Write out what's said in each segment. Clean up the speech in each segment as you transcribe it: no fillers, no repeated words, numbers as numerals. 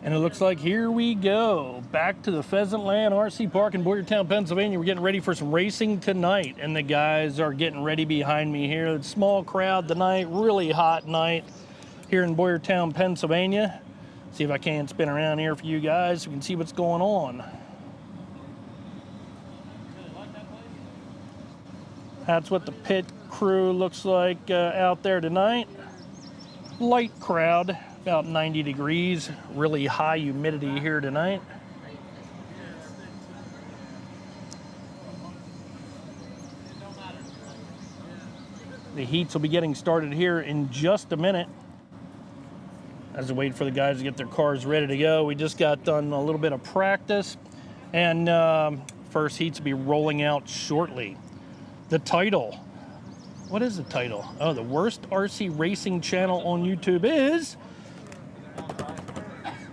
And it looks like here we go, back to the Pheasantland RC Park in Boyertown, Pennsylvania. We're getting ready for some racing tonight, and the guys are getting ready behind me here. It's a small crowd tonight, really hot night here in Boyertown, Pennsylvania. See if I can spin around here for you guys so we can see what's going on. That's what the pit crew looks like out there tonight. Light crowd. About 90 degrees, really high humidity here tonight. The heats will be getting started here in just a minute. As we wait for the guys to get their cars ready to go, we just got done a little bit of practice, and first heats will be rolling out shortly. The title. What is the title? Oh, the worst RC racing channel on YouTube is...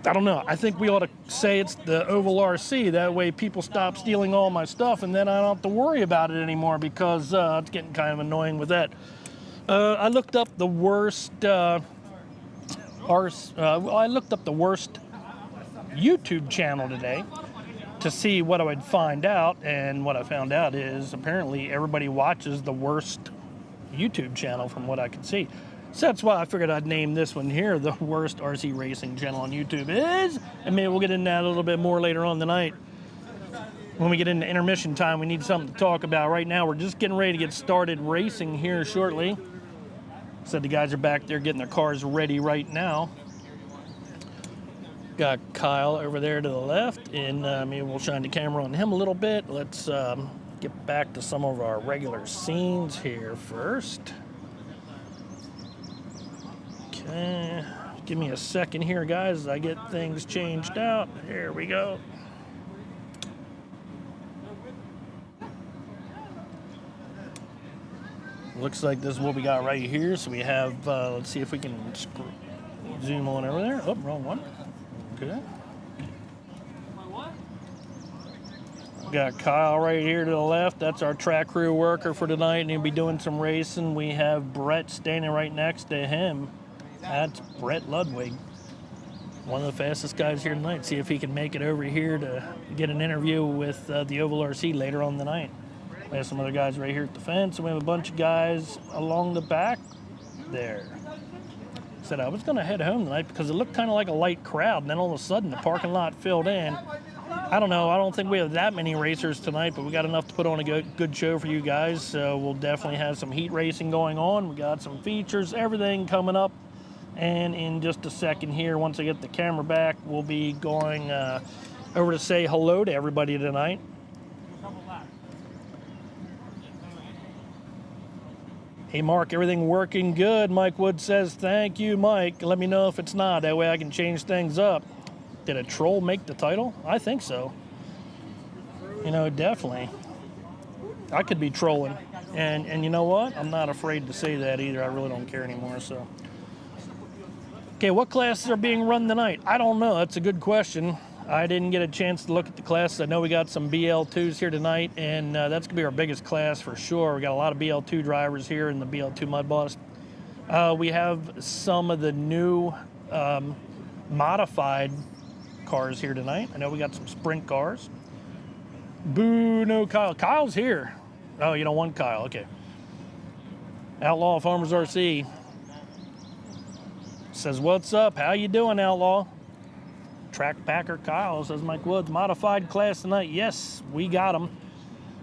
I don't know. I think we ought to say it's the Oval RC. That way people stop stealing all my stuff, and then I don't have to worry about it anymore because it's getting kind of annoying with that. I looked up the worst YouTube channel today to see what I would find out, and what I found out is apparently everybody watches the worst YouTube channel from what I could see. So that's why I figured I'd name this one here, the worst RC racing channel on YouTube is, and maybe we'll get into that a little bit more later on tonight. When we get into intermission time, we need something to talk about. Right now, we're just getting ready to get started racing here shortly. So the guys are back there getting their cars ready right now. Got Kyle over there to the left, and maybe we'll shine the camera on him a little bit. Let's get back to some of our regular scenes here first. Okay, give me a second here, guys, as I get things changed out. Here we go. Looks like this is what we got right here. So we have, let's see if we can zoom on over there. Oh, wrong one. Okay. We got Kyle right here to the left. That's our track crew worker for tonight, and he'll be doing some racing. We have Brett standing right next to him. That's Brett Ludwig, one of the fastest guys here tonight. See if he can make it over here to get an interview with the Oval RC later on the night. We have some other guys right here at the fence, and we have a bunch of guys along the back there. Said I was going to head home tonight because it looked kind of like a light crowd, and then all of a sudden the parking lot filled in. I don't know. I don't think we have that many racers tonight, but we got enough to put on a good show for you guys. So we'll definitely have some heat racing going on. We got some features, everything coming up. And in just a second here, once I get the camera back, we'll be going over to say hello to everybody tonight. Hey, Mark, everything working good? Mike Wood says, thank you, Mike. Let me know if it's not. That way I can change things up. Did a troll make the title? I think so. You know, definitely. I could be trolling. And you know what? I'm not afraid to say that either. I really don't care anymore, so... Okay, what classes are being run tonight? I don't know. That's a good question. I didn't get a chance to look at the classes. I know we got some BL2s here tonight, and that's going to be our biggest class for sure. We got a lot of BL2 drivers here in the BL2 mudboss. We have some of the new modified cars here tonight. I know we got some sprint cars. Boo, no Kyle. Kyle's here. Oh, you don't want Kyle. Okay. Outlaw Farmers RC. Says, what's up? How you doing, Outlaw? Track Packer Kyle says, Mike Woods, modified class tonight. Yes, we got them.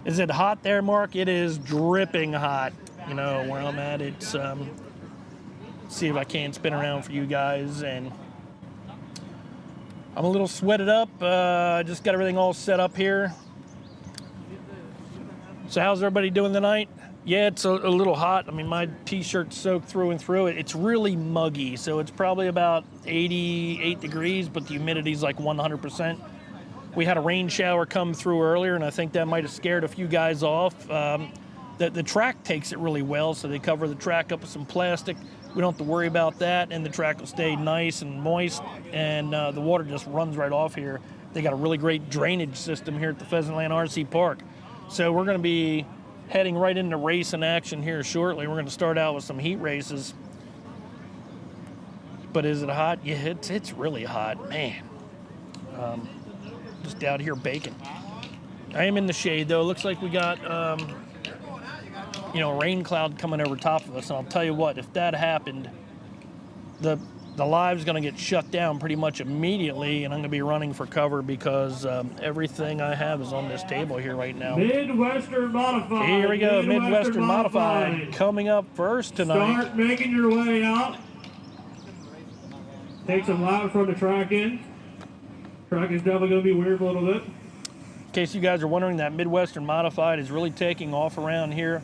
Is it hot there, Mark? It is dripping hot. You know, where I'm at, it's, see if I can spin around for you guys. And I'm a little sweated up. Just got everything all set up here. So how's everybody doing tonight? Yeah, it's a little hot. I mean, my t-shirt's soaked through and through. It's really muggy, so it's probably about 88 degrees, but the humidity's like 100%. We had a rain shower come through earlier, and I think that might have scared a few guys off. The track takes it really well, so they cover the track up with some plastic. We don't have to worry about that, and the track will stay nice and moist, and the water just runs right off here. They got a really great drainage system here at the Pheasantland RC Park. So we're going to be heading right into racing action here shortly. We're going to start out with some heat races. But is it hot? Yeah, it's really hot. Man, Just out here baking. I am in the shade though. Looks like we got a rain cloud coming over top of us. And I'll tell you what, if that happened, the live's going to get shut down pretty much immediately, and I'm going to be running for cover because everything I have is on this table here right now. Midwestern Modified. Here we go, Midwestern Modified coming up first tonight. Start making your way out. Take some live from the track in. Track is definitely going to be weird for a little bit. In case you guys are wondering, that Midwestern Modified is really taking off around here.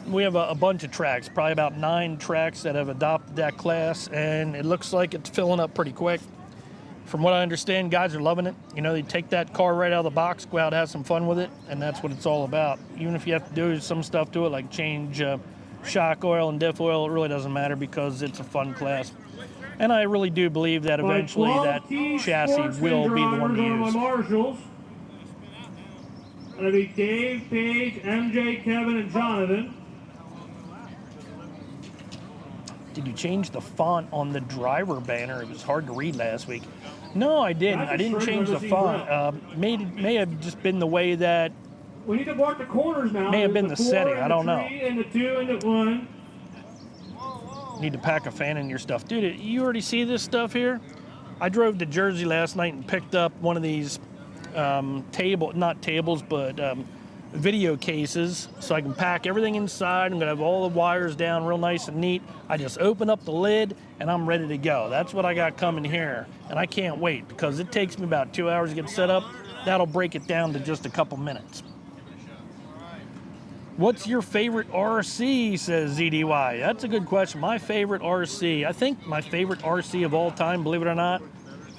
We have a bunch of tracks, probably about 9 tracks that have adopted that class, and it looks like it's filling up pretty quick. From what I understand, guys are loving it. You know, they take that car right out of the box, go out, have some fun with it, and that's what it's all about. Even if you have to do some stuff to it, like change shock oil and diff oil, it really doesn't matter because it's a fun class. And I really do believe that eventually that chassis will be the one to use. Marshalls. That'll be Dave, Paige, MJ, Kevin, and Jonathan. Did you change the font on the driver banner? It was hard to read last week. No, I didn't. I didn't change the font. May have just been the way that. We need to mark the corners now. May have been the setting. I don't know. 3 and the 2 and the 1. Need to pack a fan in your stuff. Dude, you already see this stuff here? I drove to Jersey last night and picked up one of these not tables, but video cases, so I can pack everything inside. I'm gonna have all the wires down real nice and neat. I just open up the lid and I'm ready to go. That's what I got coming here, and I can't wait because it takes me about 2 hours to get set up. That'll break it down to just a couple minutes. What's your favorite RC, says ZDY. That's a good question. My favorite RC, I think my favorite RC of all time, believe it or not,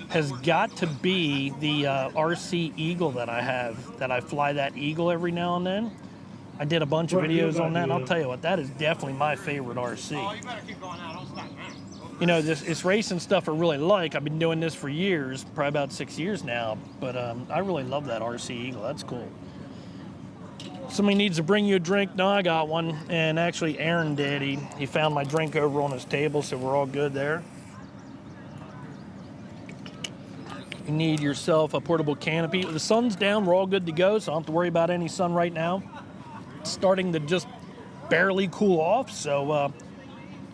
has got to be the RC Eagle that I have, that I fly that Eagle every now and then. I did a bunch of videos on that, and I'll tell you what, that is definitely my favorite RC. Oh, you better keep going now. Don't stop now. You know, this racing stuff I really like. I've been doing this for years, probably about 6 years now, but I really love that RC Eagle. That's cool. Somebody needs to bring you a drink. No, I got one, and actually Aaron did. He found my drink over on his table, so we're all good there. You need yourself a portable canopy. The sun's down, we're all good to go, so I don't have to worry about any sun right now. It's starting to just barely cool off, so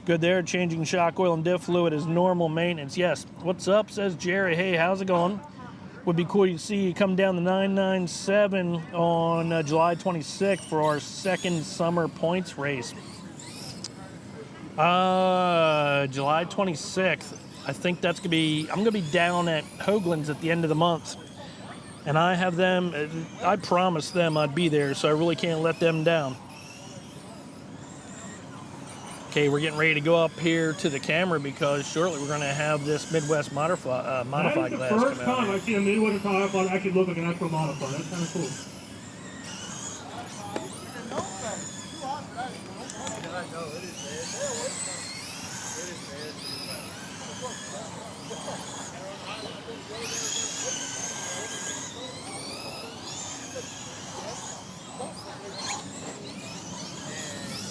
good there. Changing shock oil and diff fluid is normal maintenance. Yes, what's up, says Jerry. Hey, how's it going? Would be cool to see you come down the 997 on July 26th for our second summer points race. July 26th. I think that's going to be, I'm going to be down at Hoagland's at the end of the month. And I have them, I promised them I'd be there, so I really can't let them down. Okay, we're getting ready to go up here to the camera because shortly we're going to have this Midwest modified glass come out. That's the first time I've seen a Midwest modified actually look like an actual modified. That's kind of cool.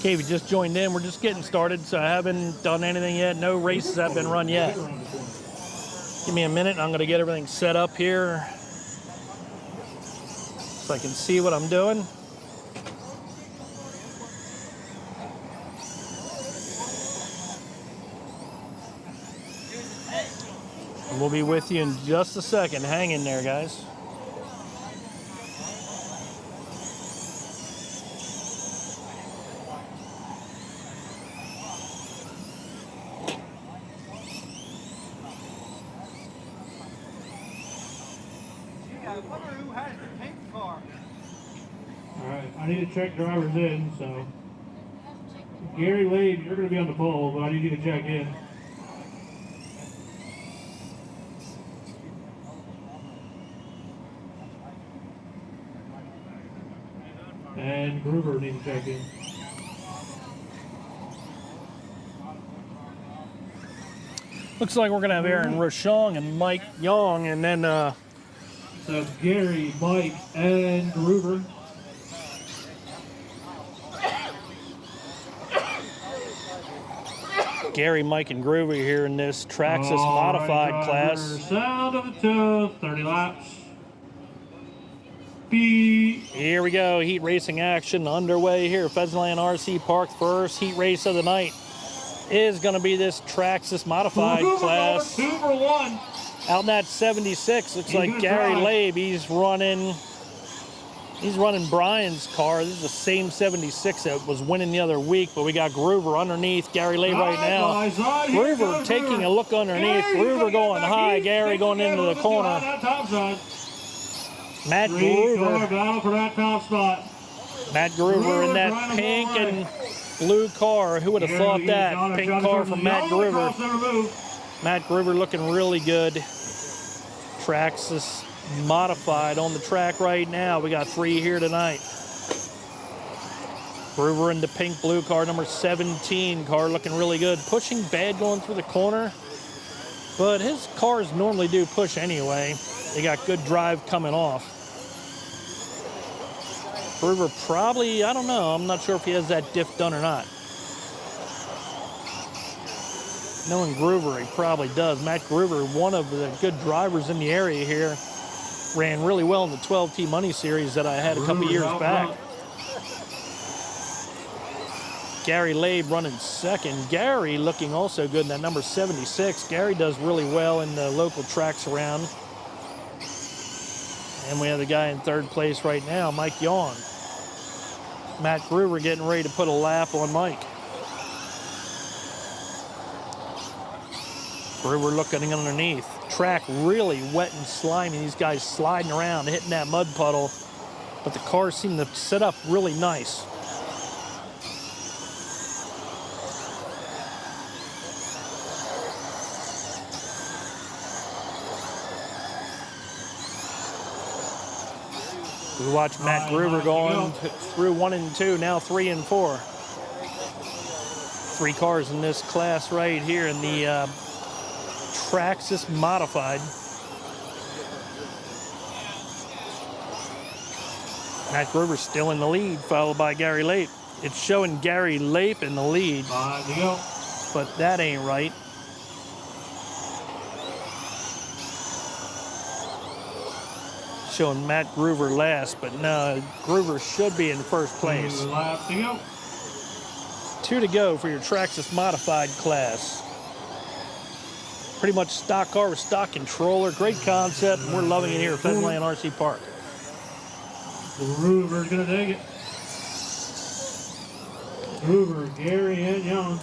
Okay, we just joined in. We're just getting started, so I haven't done anything yet. No races have been run yet. Give me a minute, and I'm going to get everything set up here so I can see what I'm doing. And we'll be with you in just a second. Hang in there, guys. I need to check drivers in, so Gary Lade, you're going to be on the pole, but I need you to check in. And Gruber needs to check in. Looks like we're going to have Aaron Rochon and Mike Young, and then so Gary, Mike, and Gruber. Gary, Mike, and Groover here in this Traxxas modified class. Sound of the toe, 30 laps. Beep. Here we go, heat racing action underway here. Pheasantland RC Park, first heat race of the night is going to be this Traxxas modified class. 2 for 1. Out in that 76, looks like Gary Labe. He's running Brian's car. This is the same 76 that was winning the other week, but we got Groover underneath Gary Labe right now. Groover taking a look underneath. Groover going high. Gary going into the corner. Matt Groover. Matt Groover in that pink and blue car. Who would have thought that? Pink car from Matt Groover. Matt Groover looking really good. Traxxas modified on the track right now. We got 3 here tonight. Groover in the pink blue car, number 17 car, looking really good. Pushing bad going through the corner, but his cars normally do push anyway. They got good drive coming off. Groover probably, I don't know, I'm not sure if he has that diff done or not. Knowing Groover, he probably does. Matt Groover, one of the good drivers in the area here. Ran really well in the 12T Money Series that I had a couple years back. Gary Labe running second. Gary looking also good in that number 76. Gary does really well in the local tracks around. And we have the guy in third place right now, Mike Yawn. Matt Groover getting ready to put a lap on Mike. Groover looking underneath. Track really wet and slimy. These guys sliding around, hitting that mud puddle. But the cars seem to set up really nice. We watch Matt Groover going through 1 and 2, now 3 and 4. 3 cars in this class right here in the Traxxas modified. Matt Groover still in the lead, followed by Gary Lape. It's showing Gary Lape in the lead, but that ain't right. Showing Matt Groover last, but no, Groover should be in first place. 2 to go for your Traxxas modified class. Pretty much stock car with stock controller. Great concept. We're loving it here at Pheasantland RC Park. Groover's going to take it. Groover, Gary, and Young.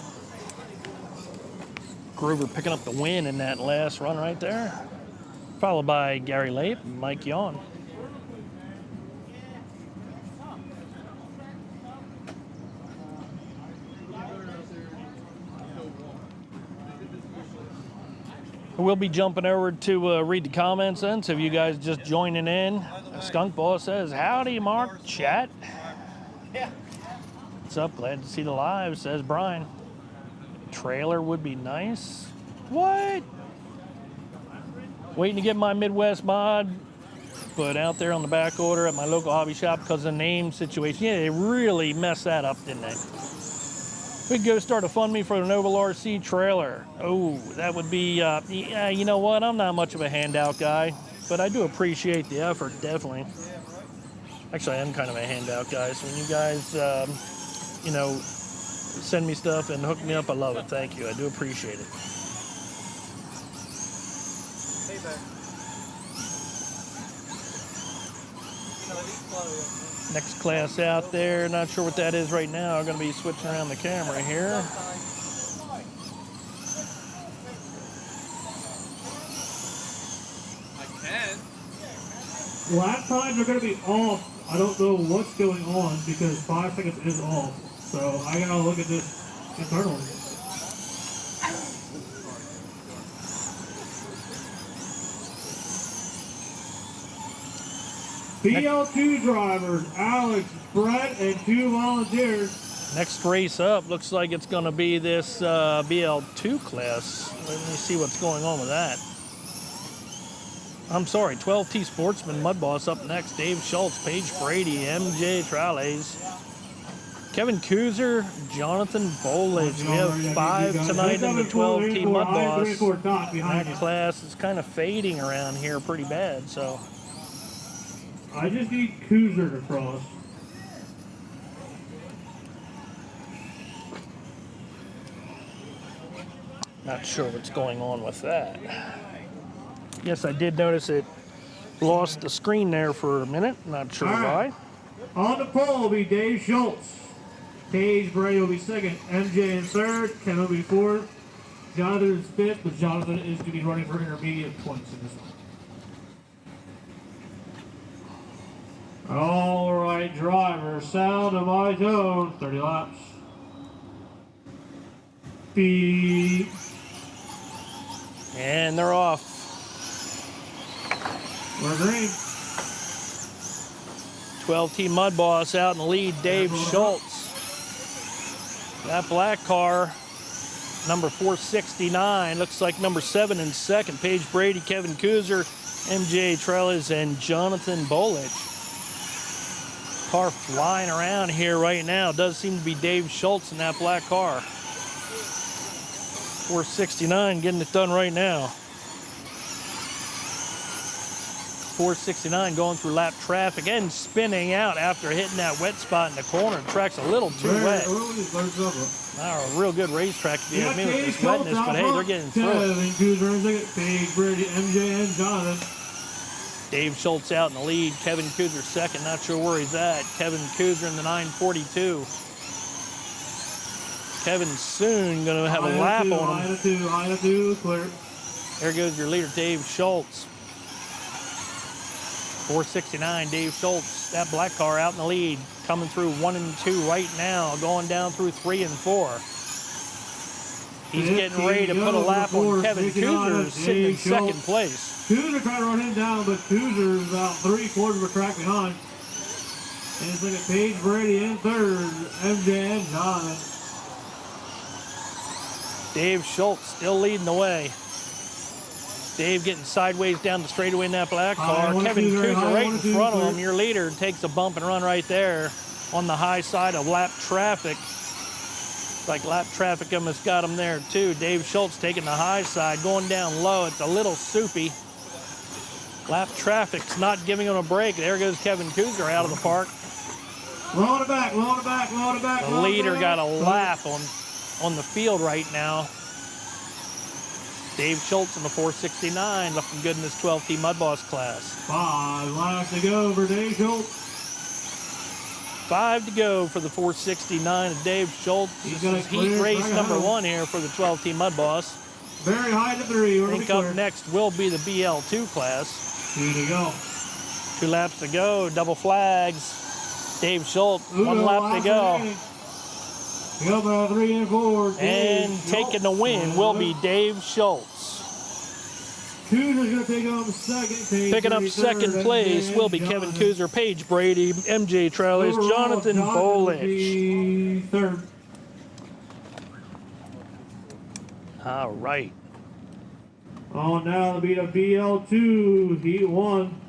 Groover picking up the win in that last run right there. Followed by Gary Lape and Mike Yawn. We'll be jumping over to read the comments then, so if you guys just joining in. Skunk Boss says, howdy, Mark, chat. Yeah. What's up? Glad to see the live, says Brian. Trailer would be nice. What? Waiting to get my Midwest mod put out there on the back order at my local hobby shop because of the name situation. Yeah, they really messed that up, didn't they? We could go start a fund me for the Noble RC trailer. Oh, that would be, yeah, you know what? I'm not much of a handout guy, but I do appreciate the effort, definitely. Actually, I am kind of a handout guy, so when you guys, you know, send me stuff and hook me up, I love it. Thank you. I do appreciate it. Next class out there, not sure what that is right now. I'm going to be switching around the camera here. I can. Lap times are going to be off. I don't know what's going on because 5 seconds is off. So I got to look at this internally. BL2 drivers, Alex, Brett, and 2 volunteers. Next race up looks like it's going to be this BL2 class. Let me see what's going on with that. I'm sorry, 12T Sportsman Mudboss up next. Dave Schultz, Paige Brady, MJ Trolleys. Kevin Kuzer, Jonathan Bolich. We have 5 tonight in the 12-team mudboss. That class is kind of fading around here pretty bad, so. I just need Kuzer to cross. Not sure what's going on with that. Yes, I did notice it lost the screen there for a minute. Not sure why. On the pole will be Dave Schultz. Paige Bray will be second. MJ in third. Ken will be fourth. Jonathan is fifth, but Jonathan is going to be running for intermediate points in this one. All right, driver. Sound of my tone. 30 laps. Beep. And they're off. We're green. 12-team mudboss out in the lead, Dave Schultz. That black car, number 469, looks like number 7 in second. Paige Brady, Kevin Kuzer, MJ Trellis, and Jonathan Bolich. Car flying around here right now. Does seem to be Dave Schultz in that black car. 469 getting it done right now. 469 going through lap traffic and spinning out after hitting that wet spot in the corner. The track's a little too wet. Not a real good racetrack to be with me with this wetness, but hey, they're getting through it. Dave Schultz out in the lead. Kevin Kuzer second. Not sure where he's at. Kevin Kuzer in the 942. Kevin soon going to have a lap on him. There goes your leader, Dave Schultz. 469, Dave Schultz. That black car out in the lead. Coming through 1 and 2 right now. Going down through 3 and 4. He's getting ready to put a lap on Kevin Kuzer, who's sitting in second place. Kuzer trying to run him down, but Kuzer is about 3/4 of a track behind. And it's like a Paige Brady in third. MJ and John. Dave Schultz still leading the way. Dave getting sideways down the straightaway in that black car. Kevin Kuzer right in front of him. Your leader takes a bump and run right there on the high side of lap traffic. Like lap traffic almost got him there too. Dave Schultz taking the high side, going down low. It's a little soupy. Lap traffic's not giving him a break. There goes Kevin Kuzer out of the park. Load it back, load it back, load it back. The leader got a lap on the field right now. Dave Schultz in the 469, looking good in this 12-team mudboss class. 5 laps to go for Dave Schultz. 5 to go for the 469 of Dave Schultz. This is heat race number 1 here for the 12-team mudboss. Very high to 3. I think up next will be the BL2 class. 2 to go. 2 laps to go, double flags. Dave Schultz, 1 lap to go. 3 and 4. And taking the win will be Dave Schultz. Kuzer's going to take on second. Picking up second place will be Kevin Kuzer, Paige Brady, MJ Trellis, Jonathan Bolich. Third. All right. On now to be the BL2 Heat 1.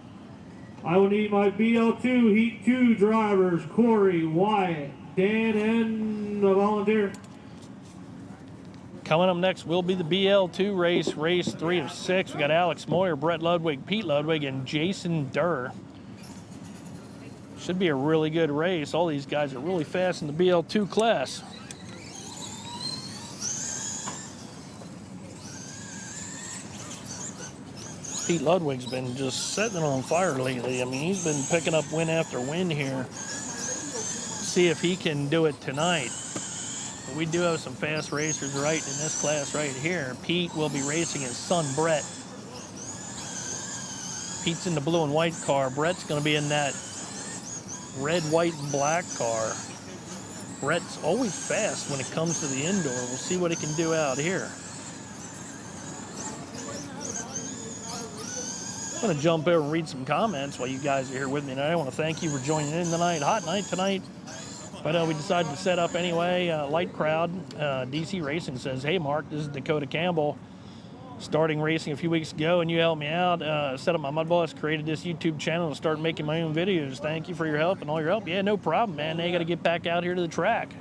I will need my BL2 Heat 2 drivers, Corey, Wyatt, Dan, and a volunteer. Coming up next will be the BL2 race, race 3 of 6. We got Alex Moyer, Brett Ludwig, Pete Ludwig, and Jason Durr. Should be a really good race. All these guys are really fast in the BL2 class. Pete Ludwig's been just setting on fire lately. I mean, he's been picking up win after win here. See if he can do it tonight. But we do have some fast racers right in this class right here. Pete will be racing his son, Brett. Pete's in the blue and white car. Brett's going to be in that red, white, and black car. Brett's always fast when it comes to the indoor. We'll see what he can do out here. I'm going to jump over and read some comments while you guys are here with me tonight. I want to thank you for joining in tonight. Hot night tonight. But we decided to set up anyway. Light crowd. DC Racing says, hey, Mark, this is Dakota Campbell. starting racing a few weeks ago, and you helped me out, set up my mudboss, created this YouTube channel, and started making my own videos. Thank you for your help and all your help. Yeah, no problem, man. Now you got to get back out here to the track.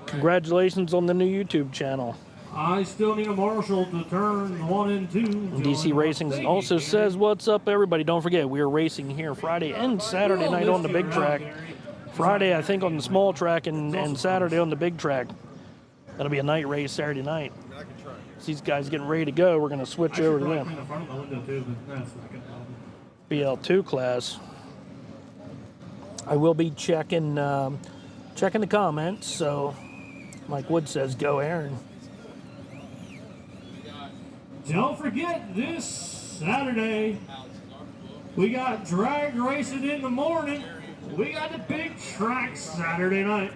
Congratulations on the new YouTube channel. I still need a marshal to turn 1 and 2. DC Racing also says, what's up, everybody? Don't forget, we are racing here Friday and Saturday night on the big track. Friday, I think, on the small track, and Saturday on the big track. That'll be a night race Saturday night. So these guys getting ready to go. We're going to switch over to them. BL2 class. I will be checking the comments. So Mike Wood says, go Aaron. Don't forget, this Saturday, we got drag racing in the morning. We got the big track Saturday night.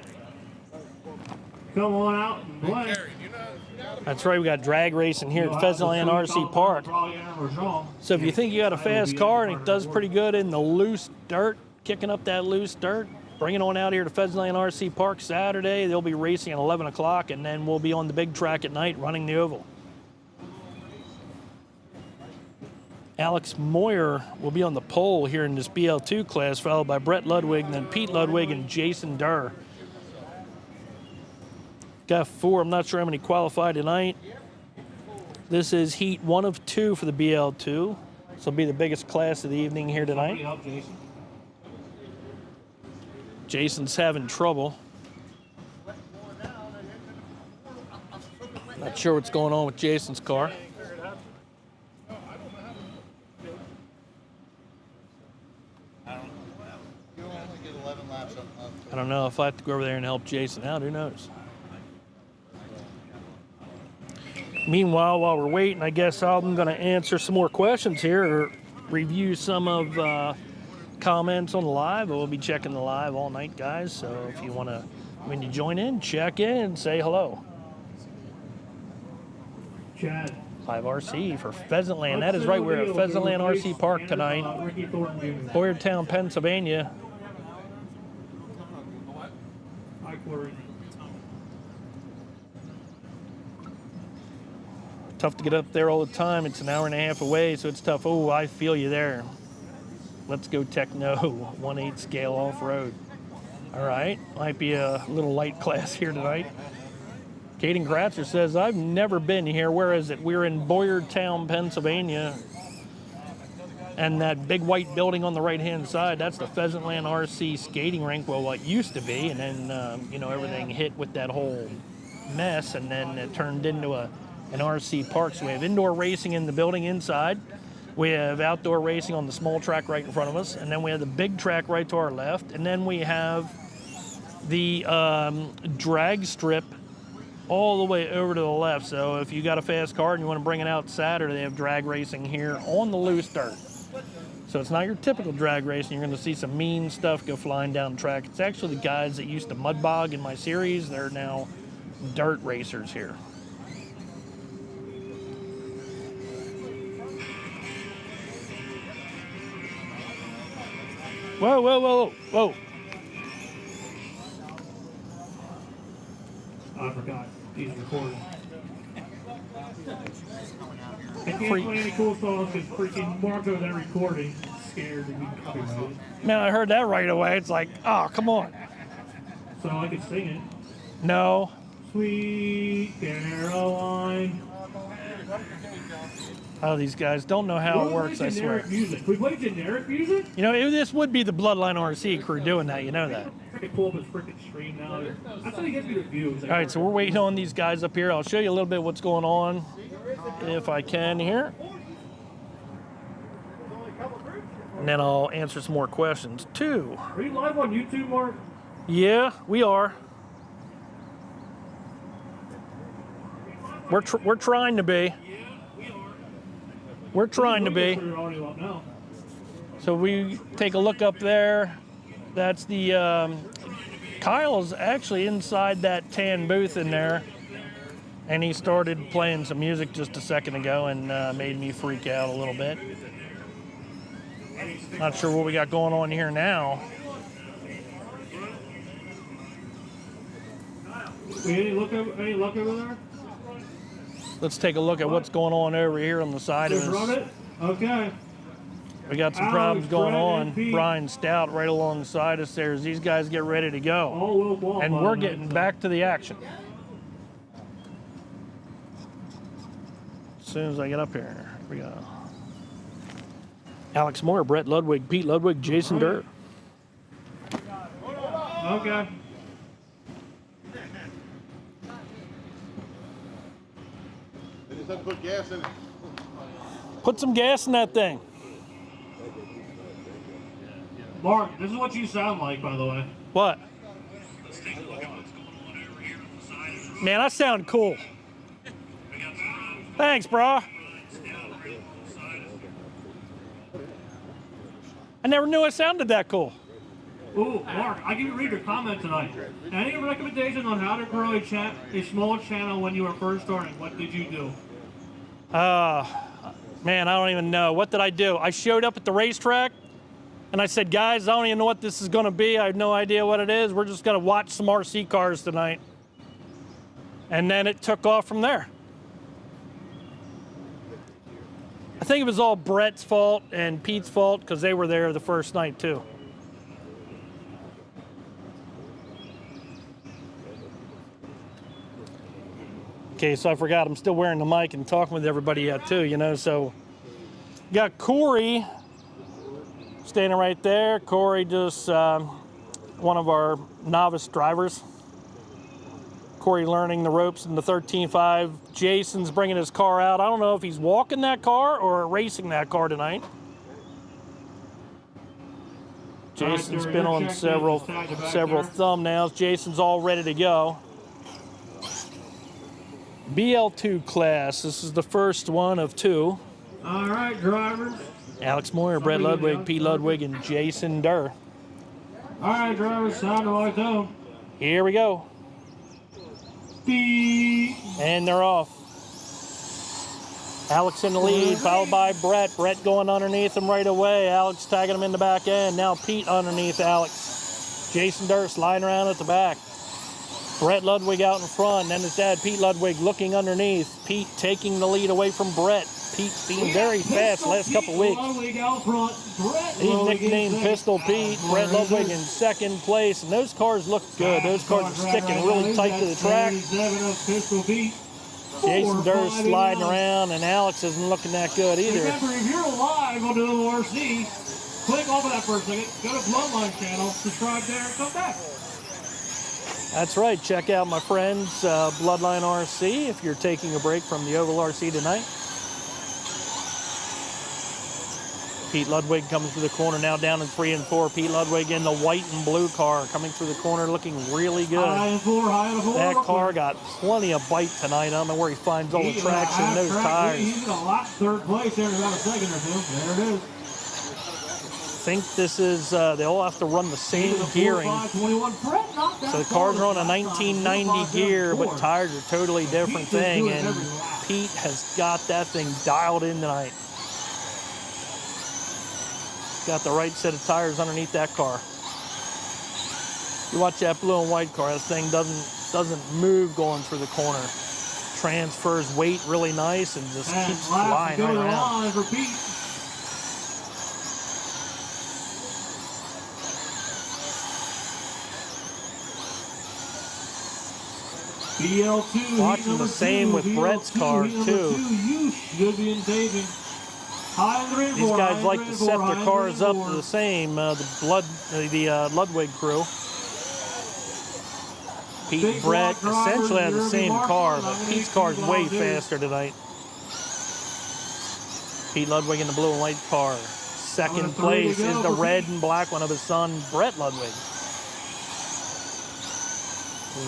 Come on out and play. That's right, we got drag racing here at Pheasantland RC Park. So if you think you got a fast car and it does pretty good in the loose dirt, kicking up that loose dirt, bring it on out here to Pheasantland RC Park Saturday. They'll be racing at 11 o'clock, and then we'll be on the big track at night running the oval. Alex Moyer will be on the pole here in this BL2 class, followed by Brett Ludwig, and then Pete Ludwig and Jason Durr. Got 4. I'm not sure how many qualify tonight. This is heat 1 of 2 for the BL2. This will be the biggest class of the evening here tonight. Jason's having trouble. Not sure what's going on with Jason's car. I don't know if I have to go over there and help Jason out. Who knows? Meanwhile, while we're waiting, I guess I'm going to answer some more questions here or review some of comments on the live. We'll be checking the live all night, guys. So if you want to, when you join in, check in, say hello. Chad. Live RC for Pheasantland. That is right. We're at Pheasantland RC Park tonight, Boyertown, Pennsylvania. Tough to get up there all the time. It's an hour and a half away, so it's tough. Oh, I feel you there. Let's go techno, 1/8 scale off-road. All right, might be a little light class here tonight. Caden Gratzer says, I've never been here. Where is it? We're in Boyertown, Pennsylvania. And that big white building on the right-hand side, that's the Pheasantland RC skating rink, well, what used to be. And then, you know, everything hit with that whole mess, and then it turned into an RC park. So we have indoor racing in the building inside. We have outdoor racing on the small track right in front of us. And then we have the big track right to our left. And then we have the drag strip all the way over to the left. So if you got a fast car and you want to bring it out Saturday, they have drag racing here on the loose dirt. So it's not your typical drag racing. You're going to see some mean stuff go flying down the track. It's actually the guys that used to mud bog in my series. They're now dirt racers here. Whoa, whoa, whoa, whoa. I forgot. He's recording. I can't play any cool songs because freaking Marco that recording scared to be copyrighted. Man, I heard that right away. It's like, oh, come on. So I could sing it. No. Sweet Caroline. Oh, these guys don't know how it works, I swear. Music. We play generic music? You know, this would be the Bloodline RC crew doing that, you know that. Freaking pull up his freaking stream now. That's how he gets me reviews. All right, so we're waiting on these guys up here. I'll show you a little bit what's going on, if I can here. And then I'll answer some more questions, too. Are you live on YouTube, Mark? Yeah, we are. We're trying to be. We're trying to be. So we take a look up there. That's the, Kyle's actually inside that tan booth in there. And he started playing some music just a second ago and made me freak out a little bit. Not sure what we got going on here now. Any luck over there? Let's take a look at what's going on over here on the side Just of run us. it? Okay. We got some Alex, problems going Brett, on. and Pete. Brian Stout right alongside us there as these guys get ready to go. All will qualify And we're tonight, getting so. back to the action. As soon as I get up here, here we go. Alex Moore, Brett Ludwig, Pete Ludwig, Jason Durr. Okay. They just have to put gas in it. Put some gas in that thing. Mark, this is what you sound like, by the way. What? Man, I sound cool. Thanks, brah. I never knew I sounded that cool. Ooh, Mark, I can read your comment tonight. Any recommendations on how to grow a small channel when you were first starting? What did you do? Man, I don't even know. What did I do? I showed up at the racetrack and I said, guys, I don't even know what this is going to be. I have no idea what it is. We're just going to watch some RC cars tonight. And then it took off from there. I think it was all Brett's fault and Pete's fault because they were there the first night too. Okay, so I forgot I'm still wearing the mic and talking with everybody yet too, you know, so got Corey standing right there. Corey just one of our novice drivers. Corey learning the ropes in the 13.5. Jason's bringing his car out. I don't know if he's walking that car or racing that car tonight. Jason's been on several thumbnails. Jason's all ready to go. BL2 class. This is the first one of two. All right, drivers. Alex Moyer, Brett Ludwig, Pete Ludwig, and Jason Durr. All right, drivers, sound like them. Here we go. Beep. And they're off. Alex in the lead, followed by Brett. Brett going underneath him right away. Alex tagging him in the back end. Now Pete underneath Alex. Jason Durr sliding around at the back. Brett Ludwig out in front, and then his dad, Pete Ludwig, looking underneath. Pete taking the lead away from Brett. Pete being very fast last couple weeks. He's nicknamed Pistol Pete. Brett Ludwig in second place, and those cars look good. Those cars are sticking really tight to the track. Jason Durr sliding around, and Alex isn't looking that good either. Remember, if you're live on the ORC, click off of that for a second, go to Bloodline channel, subscribe there, and come back. That's right. Check out my friends, Bloodline RC, if you're taking a break from the Oval RC tonight. Pete Ludwig comes through the corner now down in 3 and 4. Pete Ludwig in the white and blue car coming through the corner looking really good. High and four, that car got plenty of bite tonight. I don't know where he finds all the traction in those tires. He's gonna lock third place there in about a second or two. There it is. I think this is, they all have to run the same gearing. So the cars are on a 1990 gear, but tires are totally different thing. And Pete has got that thing dialed in tonight. Got the right set of tires underneath that car. You watch that blue and white car, that thing doesn't move going through the corner. Transfers weight really nice and just keeps flying right around. BL2. Watching the same with Brett's car too. You should be engaging. These guys like to set their cars up the same. The Ludwig crew. Pete and Brett essentially have the same car, but Pete's car is way faster tonight. Pete Ludwig in the blue and white car. Second place is the red and black one of his son, Brett Ludwig.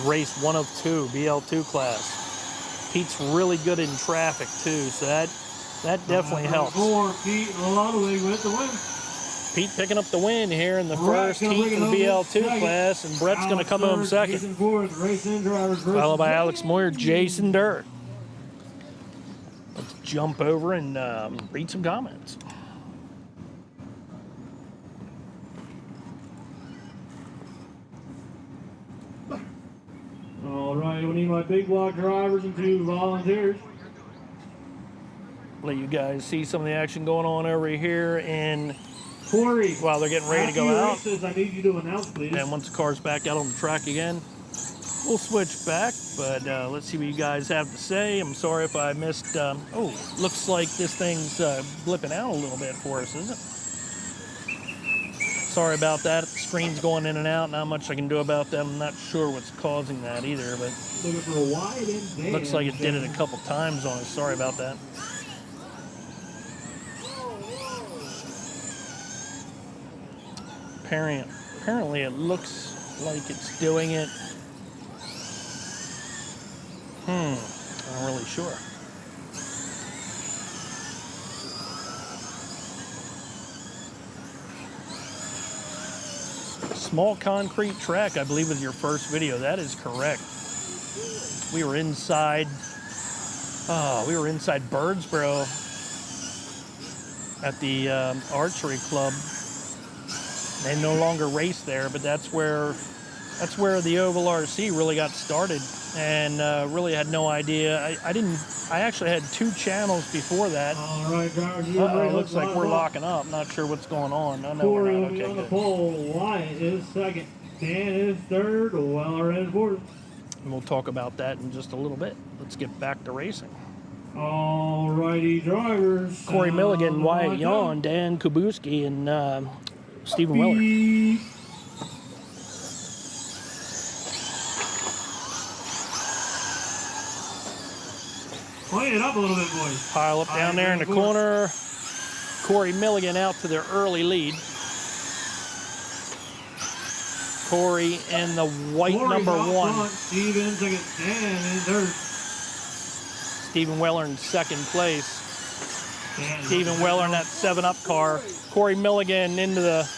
Race 1 of 2, BL2 class. Pete's really good in traffic too, so that definitely helps. Pete Ludwig with the win. Pete picking up the win here in the first heat in the BL2 class, and Brett's going to come home second. Followed by Alex Moyer, Jason Durr. Let's jump over and read some comments. All right, we need my big block drivers and 2 volunteers. let you guys see some of the action going on over here. And Corey, while they're getting ready to go out, races, I need you to announce, please. and once the car's back out on the track again, we'll switch back. But let's see what you guys have to say. I'm sorry if I missed. Oh, looks like this thing's blipping out a little bit for us, isn't it? Sorry about that. The screen's going in and out. Not much I can do about that. I'm not sure what's causing that either, but looking for a wide and looks like it did it a couple times on us. Sorry about that. Apparently it looks like it's doing it. I'm not really sure. Small concrete track, I believe, was your first video. That is correct. We were inside. We were inside Birdsboro at the archery club. They no longer race there, but that's where the Oval RC really got started, and really had no idea. I actually had 2 channels before that. All right, drivers. Looks like we're locking up. Not sure what's going on. I know Corey we're will not. be Okay, on the good. pole. Wyatt is second. Dan is third. Weller is fourth. And we'll talk about that in just a little bit. Let's get back to racing. All righty, drivers. Corey Milligan, Wyatt Yawn, Dan Kubuski, and Stephen Weller. Beep. Play it up a little bit, boys. Pile up down there in the corner. Corey Milligan out to their early lead. Corey in the white Corey's number out 1. front. Steven second. Dan in third. Stephen Weller in second place. Dan Stephen Weller in that 7-Up car. Corey Milligan into the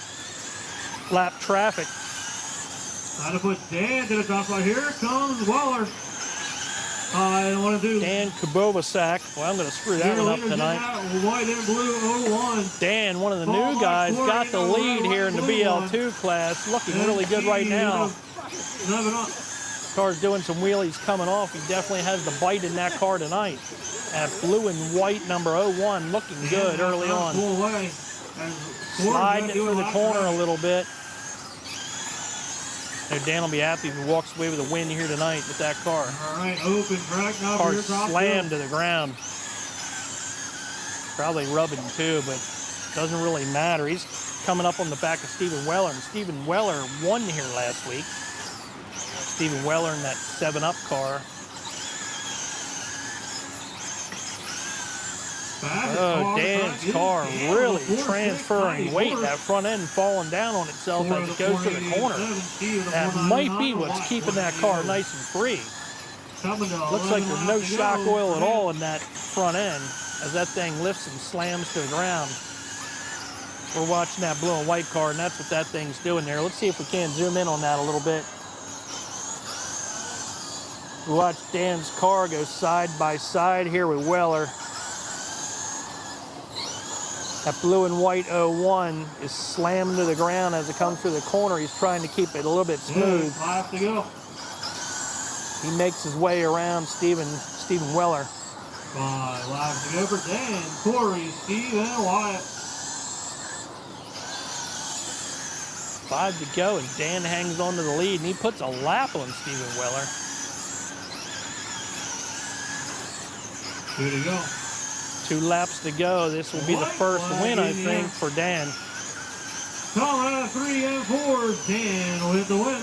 lap traffic. Try to put Dan to the top right. Here comes Weller. I don't want to do. Dan Kubovasak. Well, I'm going to screw that one up tonight. White and blue 01. Dan, one of the new guys, got the lead here in the BL2 class. Looking really good right now. 11 up. Car's doing some wheelies coming off. He definitely has the bite in that car tonight. At blue and white number 01, looking good early on. Sliding it through the corner a little bit. And Dan will be happy if he walks away with a win here tonight with that car. All right, open track now. Car slammed to the ground. Probably rubbing too, but doesn't really matter. He's coming up on the back of Stephen Weller, and Stephen Weller won here last week. Stephen Weller in that 7-Up car. Oh, Dan's car really transferring weight. That front end falling down on itself as it goes to the corner. That might be what's keeping that car nice and free. Looks like there's no shock oil at all in that front end as that thing lifts and slams to the ground. We're watching that blue and white car, and that's what that thing's doing there. Let's see if we can zoom in on that a little bit. We watch Dan's car go side by side here with Weller. That blue and white 01 is slammed to the ground as it comes through the corner. He's trying to keep it a little bit smooth. 5 to go. He makes his way around Stephen Weller. 5 laps to go for Dan, Corey, Steve, and Wyatt. 5 to go, and Dan hangs on to the lead, and he puts a lap on Stephen Weller. 2 to go. 2 laps to go. This will be the first win, I think, for Dan. Coming out 3 and 4, Dan with the win.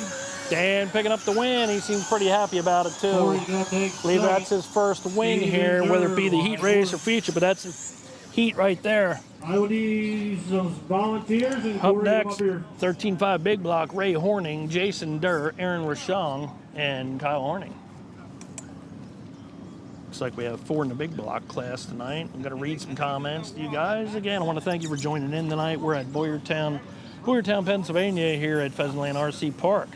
Dan picking up the win. He seems pretty happy about it, too. Corey's gonna take I believe that's his first win here, whether it be the heat race or feature, but that's his heat right there. I will need some volunteers and Up Corey next, up here. 13.5 Big Block, Ray Horning, Jason Durr, Aaron Rashong, and Kyle Horning. Looks like we have 4 in the Big Block class tonight. I'm going to read some comments to you guys. Again, I want to thank you for joining in tonight. We're at Boyertown, Pennsylvania, here at Pheasantland RC Park.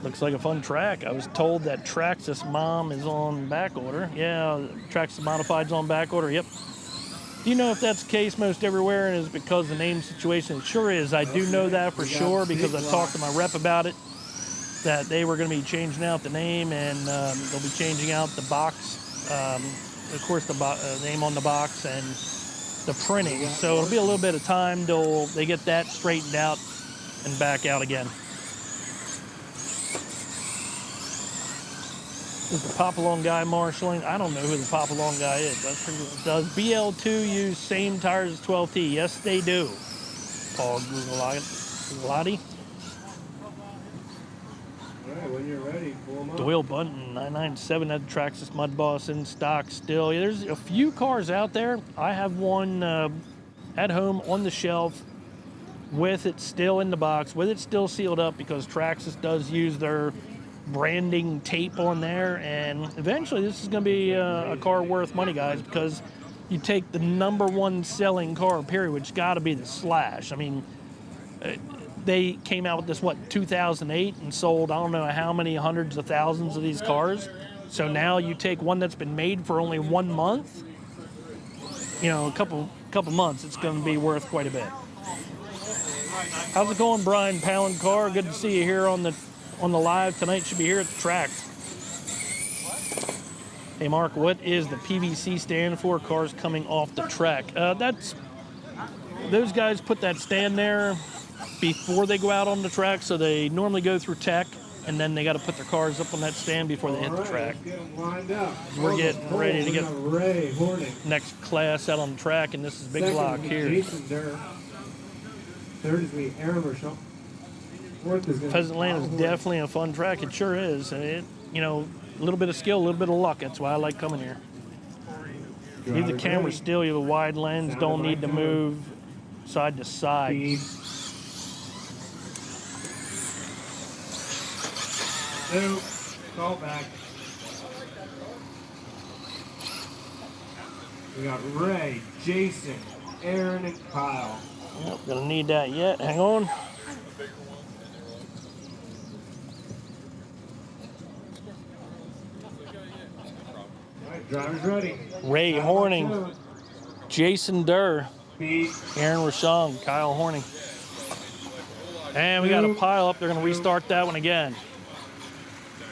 Looks like a fun track. I was told that Traxxas Mom is on back order. Yeah, Traxxas Modified's on back order. Yep. Do you know if that's the case most everywhere and is because of the name situation? It sure is. I do know that for sure because I talked to my rep about it. that they were going to be changing out the name, and they'll be changing out the box, of course, the name on the box and the printing. So it'll be a little bit of time till they get that straightened out and back out again. Is the Pop-Along guy marshalling? I don't know who the Pop-Along guy is. Does BL2 use same tires as 12T? Yes, they do. Paul Gulati. All right, when you're ready, pull them up. Doyle Bunton, 997, that Traxxas mudboss in stock still. There's a few cars out there. I have one at home on the shelf with it still in the box, with it still sealed up, because Traxxas does use their branding tape on there, and eventually this is going to be a car worth money, guys, because you take the #1 selling car, period, which got to be the Slash. I mean, they came out with this, 2008, and sold I don't know how many hundreds of thousands of these cars. So now you take one that's been made for only 1 month, a couple months, it's going to be worth quite a bit. How's it going, Brian Palancar? Good to see you here on the live tonight. Should be here at the track. Hey Mark, what is the PVC stand for? Cars coming off the track. Those guys put that stand there before they go out on the track, so they normally go through tech, and then they got to put their cars up on that stand before they hit the track. We're getting ready to get Ray Horning. next class out on the track, and this is Big Block here. Jason Durr. Third is me, Aaron Rochelle. Pheasantland is definitely a fun track. It sure is. And it, a little bit of skill, a little bit of luck. That's why I like coming here. Leave the camera still. You have a wide lens. Don't need to move side to side. Nope. Call back. We got Ray, Jason, Aaron, and Kyle. Nope, gonna need that yet. Hang on. Driver's ready. Ray Horning, Jason Durr, Aaron Rochon, Kyle Horning. And we got a pile up. They're going to restart that one again.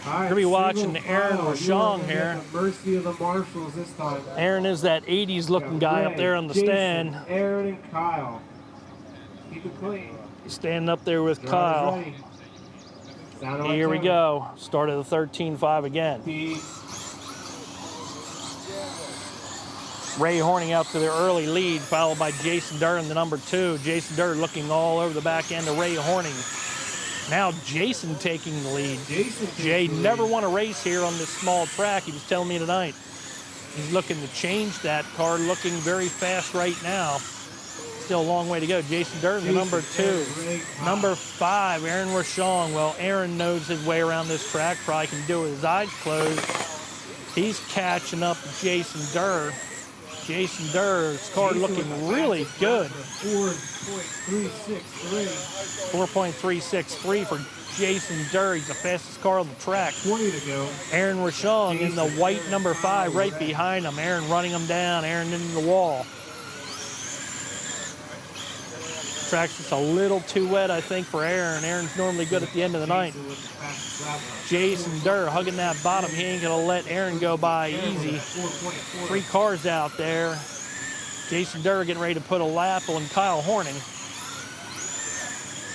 We're going to be watching Aaron Rochon here. Mercy of the marshals this time. Aaron is that 80s looking guy up there on the stand. Aaron and Kyle. Keep it clean. Standing up there with Kyle. Here we go. Start of the 13.5 again. Ray Horning out to the early lead, followed by Jason Durr in the #2. Jason Durr looking all over the back end of Ray Horning. Now Jason taking the lead. Jay never won a race here on this small track. He was telling me tonight. He's looking to change that car, looking very fast right now. Still a long way to go. Jason Durr in the #2. #5, Aaron Rochon. Well, Aaron knows his way around this track. Probably can do it with his eyes closed. He's catching up to Jason Durr. Jason Durr's car looking really good. 4.363 for Jason Durr. He's the fastest car on the track. 20 to go. Aaron Rochon in the white #5 right behind him. Aaron running him down. Aaron into the wall. Track's just a little too wet, I think, for Aaron. Aaron's normally good at the end of the night. Jason Durr hugging that bottom. He ain't going to let Aaron go by easy. 3 cars out there. Jason Durr getting ready to put a lap on Kyle Horning.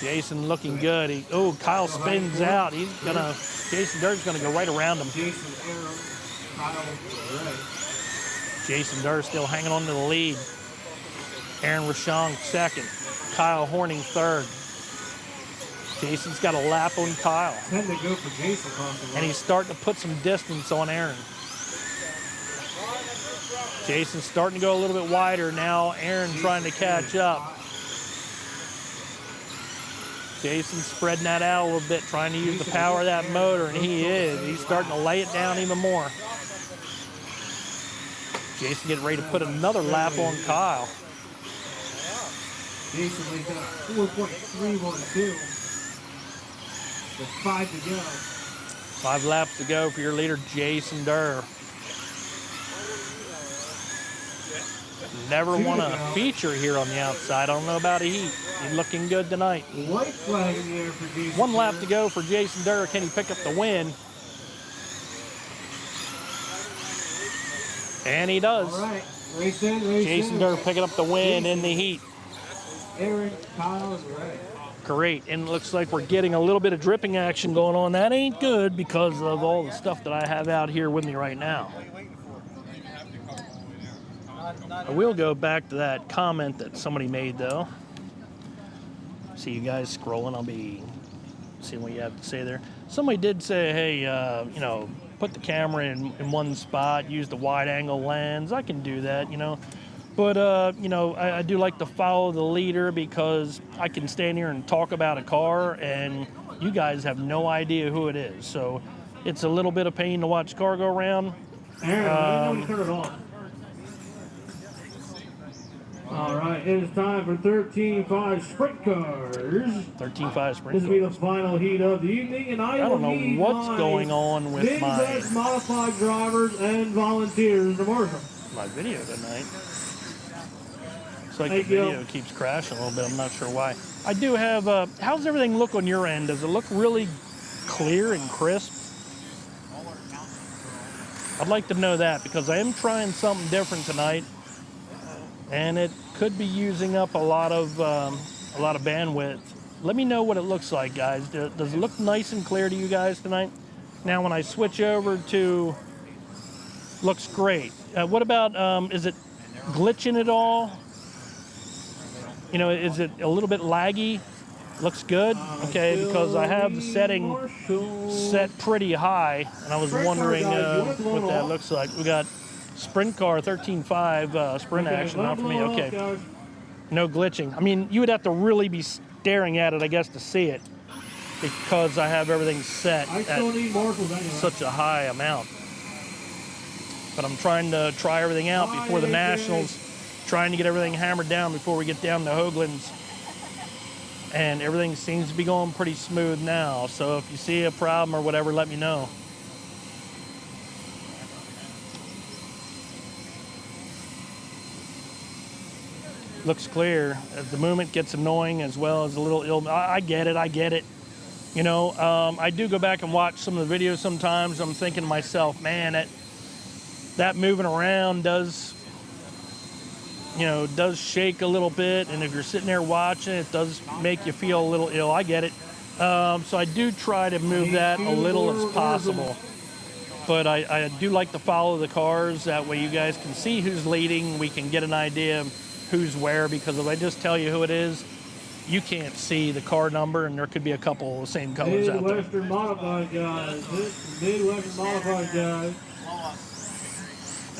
Jason looking good. Kyle spins out. Jason Durr's going to go right around him. Jason Durr still hanging on to the lead. Aaron Rochon second. Kyle Horning third. Jason's got a lap on Kyle. 10 to go for Jason. And he's starting to put some distance on Aaron. Jason's starting to go a little bit wider now. Aaron trying to catch up. Jason's spreading that out a little bit, trying to use the power of that motor, and he is. He's starting to lay it down even more. Jason getting ready to put another lap on Kyle. Jason laid down 4.312. With 5 to go. 5 laps to go for your leader, Jason Durr. never won a feature here on the outside. I don't know about a heat. He's looking good tonight. White flag in the air for Jason. One lap to go for Jason Durr. Can he pick up the win? And he does. All right. Race in, race Jason in. Durr picking up the win in the heat. Aaron, Kyle, right. Great. And it looks like we're getting a little bit of dripping action going on. That ain't good because of all the stuff that I have out here with me right now. I will go back to that comment that somebody made, though. See you guys scrolling. I'll be seeing what you have to say there. Somebody did say, hey, you know, put the camera in one spot, use the wide angle lens. I can do that, you know. But, you know, I do like to follow the leader because I can stand here and talk about a car and you guys have no idea who it is. So it's a little bit of pain to watch the car go around. Aaron, turn it on. All right, it is time for 13.5 sprint cars. 13.5 sprint. This will be the final heat of the evening, and I don't know what's going on with my best modified drivers and volunteers to Marshall. My video tonight. It's like the video keeps crashing a little bit. I'm not sure why. I do have. How's everything look on your end? Does it look really clear and crisp? I'd like to know that because I am trying something different tonight. And it could be using up a lot of bandwidth. Let me know what it looks like, guys. Does it look nice and clear to you guys tonight? Now, when I switch over to, looks great. What about, is it glitching at all? You know, is it a little bit laggy? Looks good? Okay, because I have the setting set pretty high, and I was wondering what that looks like. We got Sprint car 13.5 sprint action, not for me. Okay, no glitching. I mean, you would have to really be staring at it, I guess, to see it because I have everything set at such a high amount. But I'm trying to try everything out before the Nationals, trying to get everything hammered down before we get down to Hoagland's. And everything seems to be going pretty smooth now. So if you see a problem or whatever, let me know. Looks clear. As the movement gets annoying as well as a little ill. I get it. You know, I do go back and watch some of the videos sometimes. I'm thinking to myself, man, that moving around does shake a little bit. And if you're sitting there watching, it does make you feel a little ill. I get it. So I do try to move that a little as possible. But I do like to follow the cars. That way you guys can see who's leading. We can get an idea of who's where, because if I just tell you who it is, you can't see the car number, and there could be a couple of the same colors out there. Midwestern modified guys. Midwestern modified guys.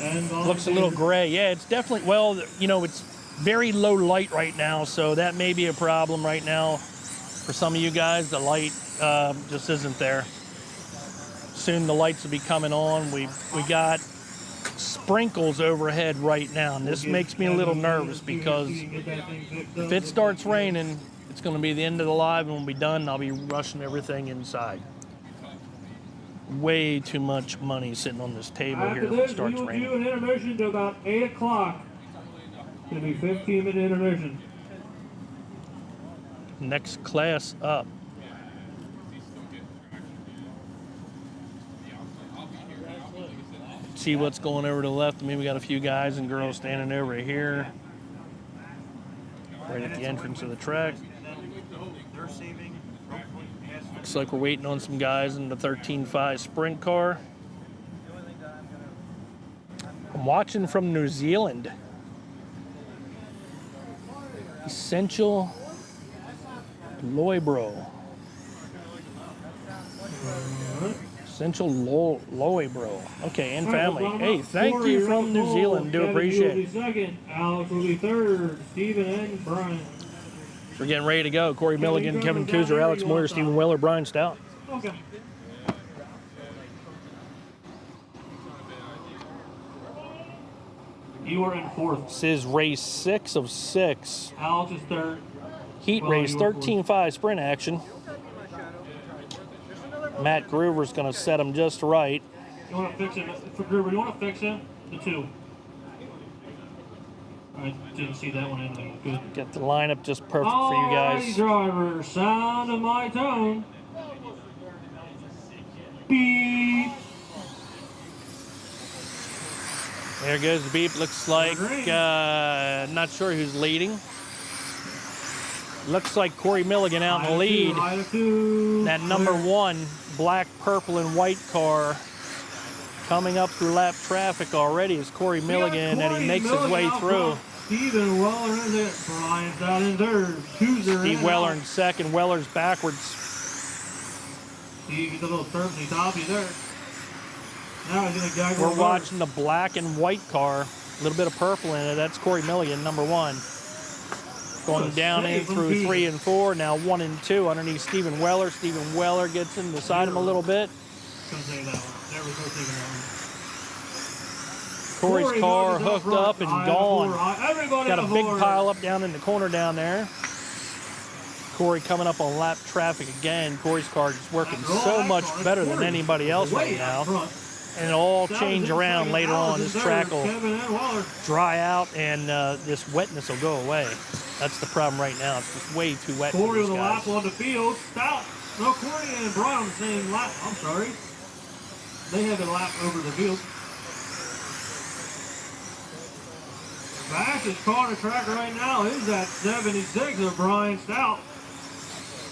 And looks a little gray. Yeah, it's definitely, well, you know, it's very low light right now, so that may be a problem right now for some of you guys. The light just isn't there. Soon the lights will be coming on. We got sprinkles overhead right now, and this makes me a little nervous because if it starts raining, it's going to be the end of the live, and we'll be done, and I'll be rushing everything inside. Way too much money sitting on this table here if it starts raining. We will do an intermission to about 8 o'clock. It's going to be 15-minute intermission. Next class up. See what's going over to the left. I mean, we got a few guys and girls standing over here, right at the entrance of the track. Looks like we're waiting on some guys in the 13.5 sprint car. I'm watching from New Zealand. Essential Loibro. Essential Loibro. Okay, and family. Hey, thank you from New Zealand. Do appreciate it. Second. Alex will be third. Stephen and Brian. We're getting ready to go. Corey Milligan, Kevin Kuzer, Alex Moyer, Stephen Weller, Brian Stout. Okay. You are in fourth. This is race 6 of 6. Alex is third. Heat race 13.5 sprint action. Matt Groover's going to set him just right. You want to fix it? For Groover, you want to fix it? The 2. I didn't see that one in there. Good. Get the lineup just perfect for you guys. Driver, sound of my tone. Beep. There goes the beep. Looks like, not sure who's leading. Looks like Corey Milligan out in the lead. That number 1 black, purple, and white car coming up through lap traffic already is Corey Milligan, and he makes his way through. Steven Weller in there. Brian's out in third. Steve Weller in second. Weller's backwards. He gets a little thirsty toppy there. Now he's gonna gag. We're watching the black and white car. A little bit of purple in it. That's Corey Milligan, number 1. Going down in through 3 and 4. Now 1 and 2 underneath Stephen Weller. Stephen Weller gets in beside him a little bit. Couldn't take that one. There we go, taking that one. Corey's car hooked up and gone. Got a big aboard. pile up down in the corner down there. Corey coming up on lap traffic again. Corey's car is working so much better than anybody else right now. And it'll all change around later on. This track will dry out and this wetness will go away. That's the problem right now. It's just way too wet Corey for these with a guys. lap on the field. Stout. No, Corey and Brian on the same lap. I'm sorry. They have a lap over the field. Fastest car on the track right now is that 76 of Brian Stout.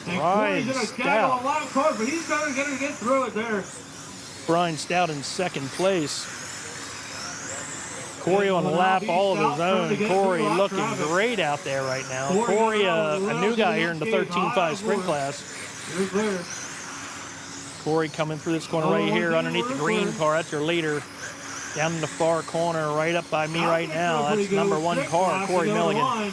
And Brian Corey's going to Stout. gag on a lot of cars, but he's going to get through it there. Brian Stout in second place. Corey on a lap all of his own. Corey looking great out there right now. Corey, a new guy here in the 13.5 sprint class. Corey coming through this corner right here underneath the green car. That's your leader. Down in the far corner, right up by me right now. That's number 1 car, Corey Milligan.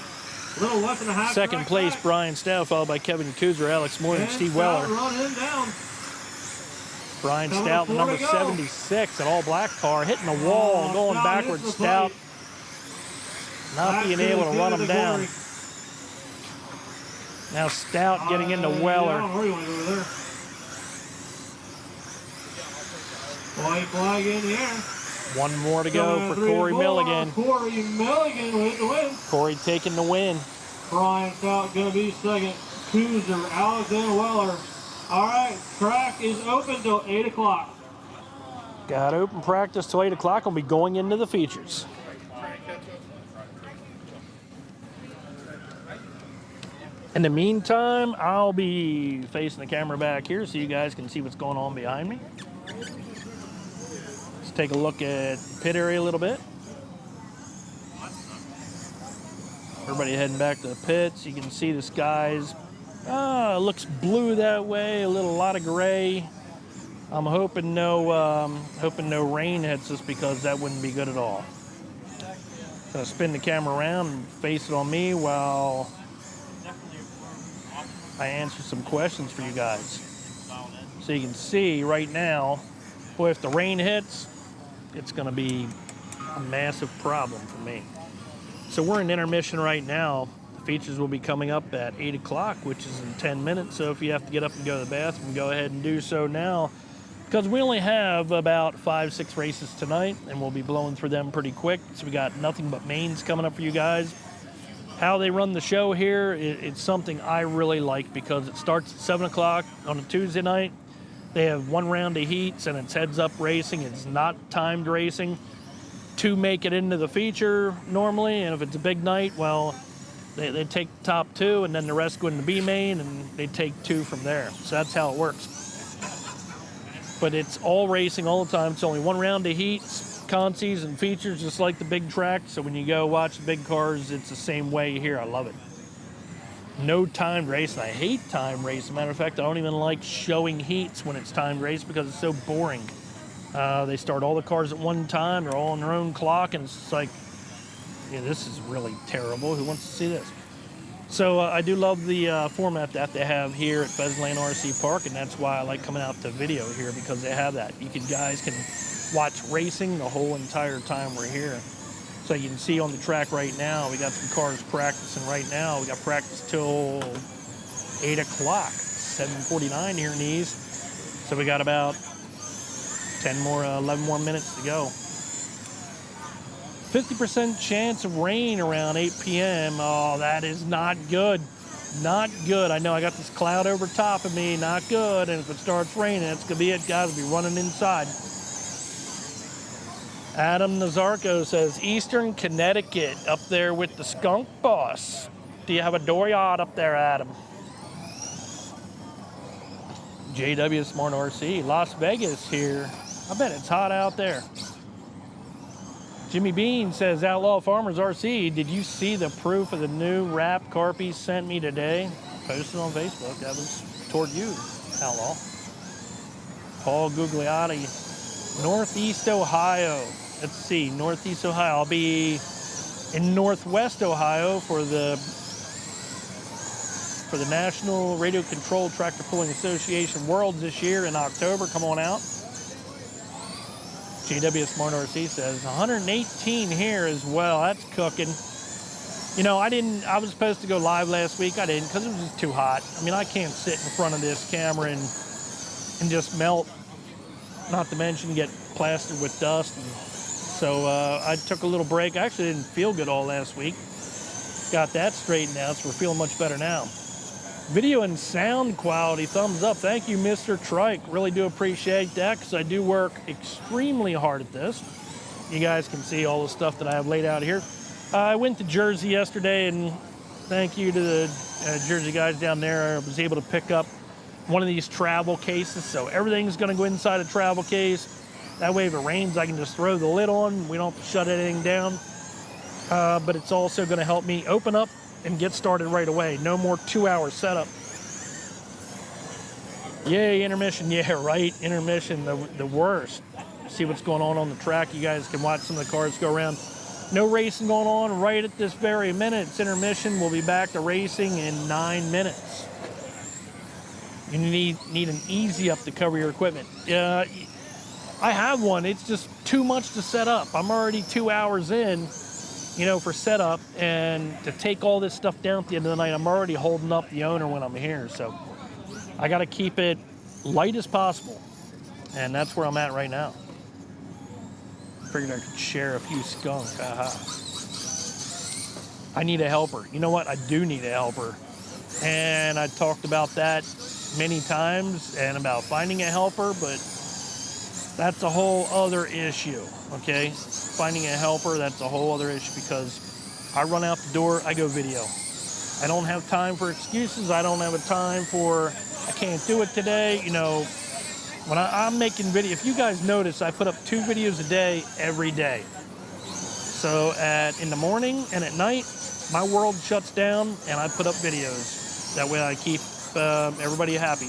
Second place, Brian Stout, followed by Kevin Kuzer, Alex Moore, and Steve Weller. Brian Stout, number 76, an all-black car, hitting the wall, going backwards. Stout not being able to run him down. Now Stout getting into Weller. White flag in the air. 1 more to go for Corey Milligan. Corey Milligan with the win. Corey taking the win. Brian Stout going to be second. Kuzer, Alexander Weller. All right, track is open till 8 o'clock. Got open practice till 8 o'clock. We'll be going into the features. In the meantime, I'll be facing the camera back here so you guys can see what's going on behind me. Let's take a look at the pit area a little bit. Everybody heading back to the pits. You can see the skies. It looks blue that way. A lot of gray. I'm hoping no rain hits us because that wouldn't be good at all. Gonna spin the camera around and face it on me while I answer some questions for you guys. So you can see right now, boy, if the rain hits, it's gonna be a massive problem for me. So we're in intermission right now. The features will be coming up at 8 o'clock, which is in 10 minutes. So if you have to get up and go to the bathroom, go ahead and do so now. Because we only have about 5-6 races tonight, and we'll be blowing through them pretty quick. So we got nothing but mains coming up for you guys. How they run the show here, it's something I really like because it starts at 7 o'clock on a Tuesday night. They have 1 round of heats, and it's heads-up racing. It's not timed racing. 2 make it into the feature normally, and if it's a big night, well, they take the top 2, and then the rest go into B main, and they take 2 from there. So that's how it works. But it's all racing all the time. It's only 1 round of heats, consies, and features, just like the big track. So when you go watch the big cars, it's the same way here. I love it. No timed racing. I hate timed racing. Matter of fact, I don't even like showing heats when it's timed race because it's so boring. They start all the cars at one time. They're all on their own clock, and it's like, yeah, this is really terrible. Who wants to see this? So I do love the format that they have here at Pheasantland RC Park, and that's why I like coming out to video here, because they have that. You guys can watch racing the whole entire time we're here. So you can see on the track right now, we got some cars practicing right now. We got practice till 8 o'clock, 7:49 here in the East. So we got about 11 more minutes to go. 50% chance of rain around 8 p.m. Oh, that is not good. Not good. I know I got this cloud over top of me. Not good. And if it starts raining, it's going to be it. Guys will be running inside. Adam Nazarko says, Eastern Connecticut, up there with the skunk boss. Do you have a dooryard up there, Adam? JW Smart RC, Las Vegas here. I bet it's hot out there. Jimmy Bean says, Outlaw Farmers RC, did you see the proof of the new wrap Carpy sent me today? Posted on Facebook. That was toward you, Outlaw. Paul Gugliotti, Northeast Ohio. Let's see, Northeast Ohio. I'll be in Northwest Ohio for the National Radio Control Tractor Pulling Association Worlds this year in October. Come on out. JW Smart RC says 118 here as well. That's cooking. You know, I was supposed to go live last week. I didn't because it was just too hot. I mean, I can't sit in front of this camera and just melt. Not to mention get plastered with dust. And so I took a little break. I actually didn't feel good all last week. Got that straightened out, so we're feeling much better now. Video and sound quality, thumbs up. Thank you, Mr. Trike. Really do appreciate that because I do work extremely hard at this. You guys can see all the stuff that I have laid out here. I went to Jersey yesterday, and thank you to the Jersey guys down there. I was able to pick up one of these travel cases, so everything's going to go inside a travel case. That way, if it rains, I can just throw the lid on. We don't have to shut anything down. But it's also going to help me open up and get started right away. No more 2-hour setup. Yay, intermission. Yeah, right. Intermission, the worst. See what's going on the track. You guys can watch some of the cars go around. No racing going on right at this very minute. It's intermission. We'll be back to racing in 9 minutes. You need an easy up to cover your equipment. I have one. It's just too much to set up. I'm already 2 hours in, you know, for setup, and to take all this stuff down at the end of the night, I'm already holding up the owner when I'm here. So I got to keep it light as possible, and that's where I'm at right now. Figured I could share a few skunk. I need a helper. You know what? I do need a helper, and I talked about that many times and about finding a helper, but that's a whole other issue. Okay, finding a helper, that's a whole other issue because I run out the door, I go video. I don't have time for excuses. I don't have a time for, I can't do it today. You know, when I'm making video, if you guys notice, I put up 2 videos a day, every day. So in the morning and at night, my world shuts down and I put up videos. That way I keep everybody happy.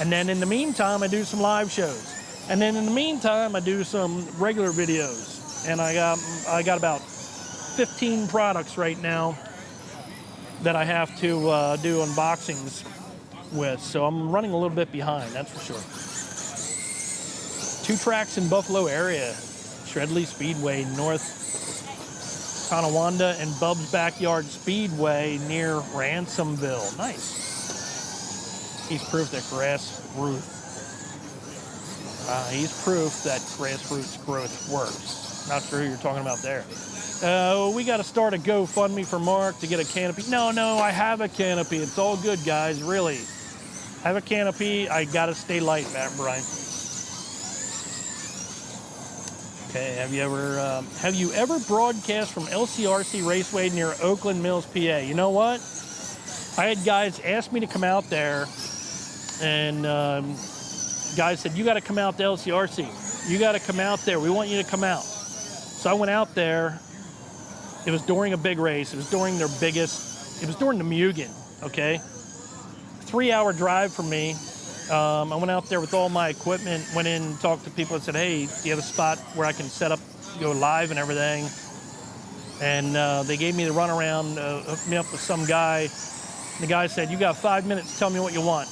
And then in the meantime, I do some live shows. And then in the meantime, I do some regular videos. And I got about 15 products right now that I have to do unboxings with. So I'm running a little bit behind, that's for sure. 2 tracks in Buffalo area. Shredley Speedway, North Tonawanda, and Bub's Backyard Speedway near Ransomville. Nice. He's proof that grassroots growth works. Not sure who you're talking about there. We got to start a GoFundMe for Mark to get a canopy. No, I have a canopy. It's all good, guys, really. I have a canopy. I got to stay light, Matt Bryan. Okay, have you ever broadcast from LCRC Raceway near Oakland Mills, PA? You know what? I had guys ask me to come out there, and guys said, you got to come out to LCRC. You got to come out there. We want you to come out. So I went out there. It was during a big race. It was during the Mugen, okay? 3-hour drive from me. I went out there with all my equipment, went in and talked to people and said, hey, do you have a spot where I can set up, go live and everything? And they gave me the runaround, hooked me up with some guy. The guy said, you got 5 minutes, tell me what you want.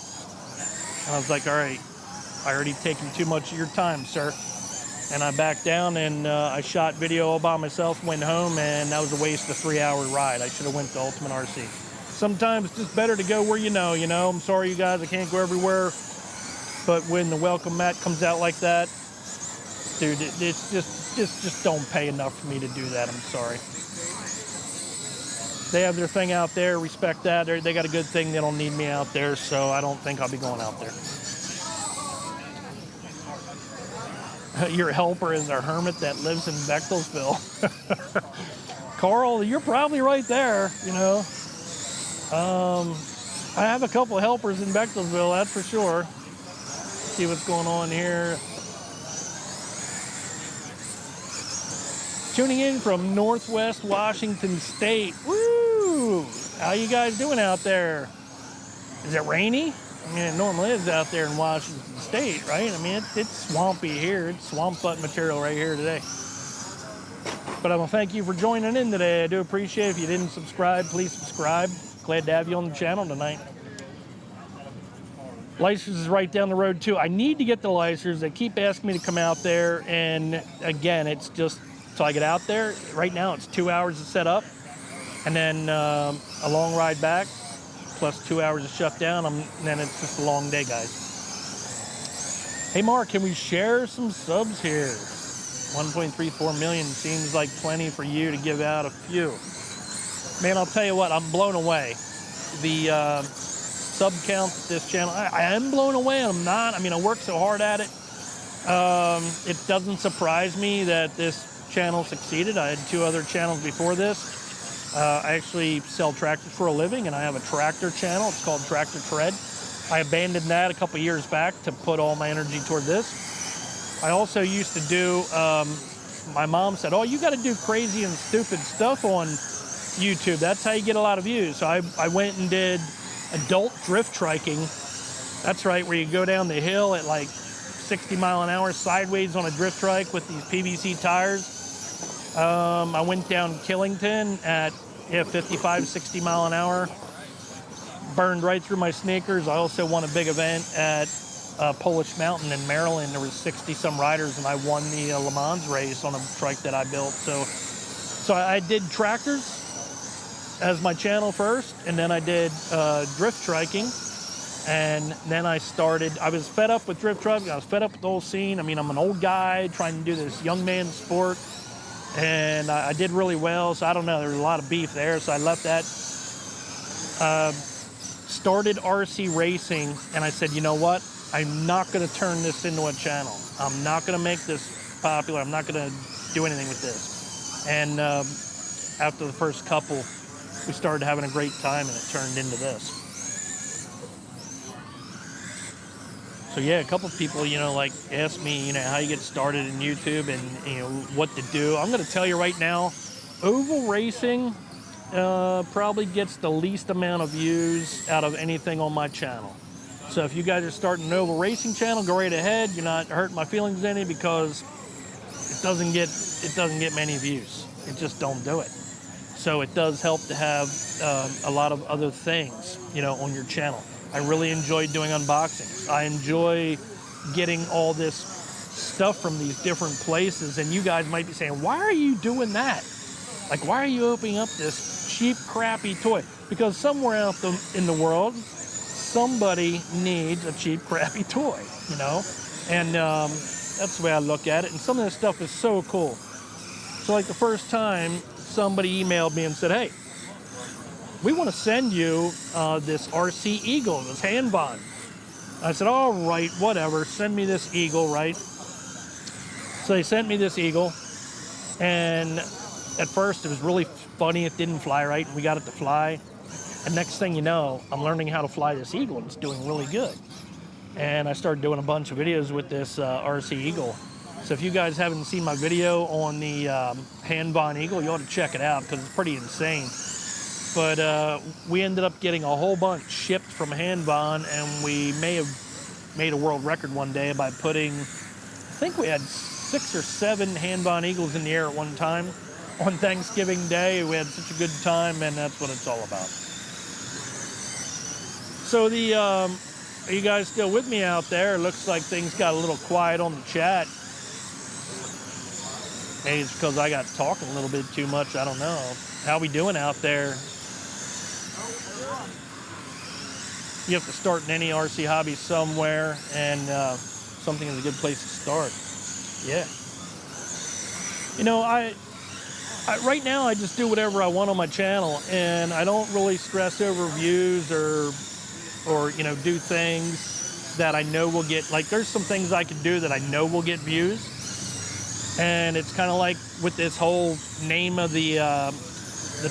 And I was like, all right, I already taken too much of your time, sir. And I backed down and I shot video all by myself, went home, and that was a waste of a 3-hour ride. I should have went to Ultimate RC. Sometimes it's just better to go where you know. I'm sorry, you guys, I can't go everywhere. But when the welcome mat comes out like that, Dude, it's just don't pay enough for me to do that. I'm sorry. They have their thing out there. Respect that. They got a good thing. They don't need me out there, so I don't think I'll be going out there. Your helper is a hermit that lives in Bechtelsville. Carl, you're probably right there, you know. I have a couple of helpers in Bechtelsville, that's for sure. See what's going on here. Tuning in from Northwest Washington State. Woo! How you guys doing out there? Is it rainy? I mean, it normally is out there in Washington State, right? I mean, it's swampy here. It's swamp butt material right here today. But I want to thank you for joining in today. I do appreciate it. If you didn't subscribe, please subscribe. Glad to have you on the channel tonight. Licers is right down the road, too. I need to get the licers. They keep asking me to come out there. And, again, it's just till I get out there. Right now, it's 2 hours to set up. And then a long ride back. Plus 2 hours of shutdown, and then it's just a long day, guys. Hey, Mark, can we share some subs here? 1.34 million seems like plenty for you to give out a few. Man, I'll tell you what, I'm blown away. The sub count at this channel, I am blown away, and I'm not. I mean, I work so hard at it. It doesn't surprise me that this channel succeeded. I had 2 other channels before this. I actually sell tractors for a living, and I have a tractor channel. It's called Tractor Tread. I abandoned that a couple years back to put all my energy toward this. I also used to do, my mom said, oh, you got to do crazy and stupid stuff on YouTube. That's how you get a lot of views. So I went and did adult drift triking. That's right, where you go down the hill at like 60 mile an hour sideways on a drift trike with these PVC tires. I went down Killington at 55, 60 mile an hour. Burned right through my sneakers. I also won a big event at Polish Mountain in Maryland. There was 60-some riders, and I won the Le Mans race on a trike that I built. So I did tractors as my channel first, and then I did drift triking. And then I was fed up with drift triking. I was fed up with the whole scene. I mean, I'm an old guy trying to do this young man sport. And I did really well, so I don't know, there was a lot of beef there, so I left that. Started RC racing, and I said, you know what? I'm not going to turn this into a channel. I'm not going to make this popular. I'm not going to do anything with this. And after the first couple, we started having a great time, and it turned into this. So yeah, a couple of people, you know, like asked me, you know, how you get started in YouTube and, you know, what to do. I'm going to tell you right now, oval racing probably gets the least amount of views out of anything on my channel. So if you guys are starting an oval racing channel, go right ahead. You're not hurting my feelings any because it doesn't get many views. It just don't do it. So it does help to have a lot of other things, you know, on your channel. I really enjoy doing unboxings. I enjoy getting all this stuff from these different places, and you guys might be saying, why are you doing that? Like, why are you opening up this cheap, crappy toy? Because somewhere out in the world, somebody needs a cheap, crappy toy, you know? And that's the way I look at it, and some of this stuff is so cool. So like the first time, somebody emailed me and said, hey, we want to send you this RC Eagle, this hand bond. I said, all right, whatever, send me this Eagle, right? So they sent me this Eagle, and at first it was really funny, it didn't fly right, and we got it to fly. And next thing you know, I'm learning how to fly this Eagle, and it's doing really good. And I started doing a bunch of videos with this RC Eagle. So if you guys haven't seen my video on the hand bond Eagle, you ought to check it out because it's pretty insane. But we ended up getting a whole bunch shipped from hand bond, and we may have made a world record one day by putting, I think we had 6 or 7 hand bond Eagles in the air at one time. On Thanksgiving Day, we had such a good time, and that's what it's all about. So are you guys still with me out there? It looks like things got a little quiet on the chat. Maybe it's because I got talking a little bit too much, I don't know. How we doing out there? You have to start in any RC hobby somewhere, and something is a good place to start. Yeah. You know, right now I just do whatever I want on my channel, and I don't really stress over views or you know, do things that I know will get, like, there's some things I can do that I know will get views. And it's kind of like with this whole name of the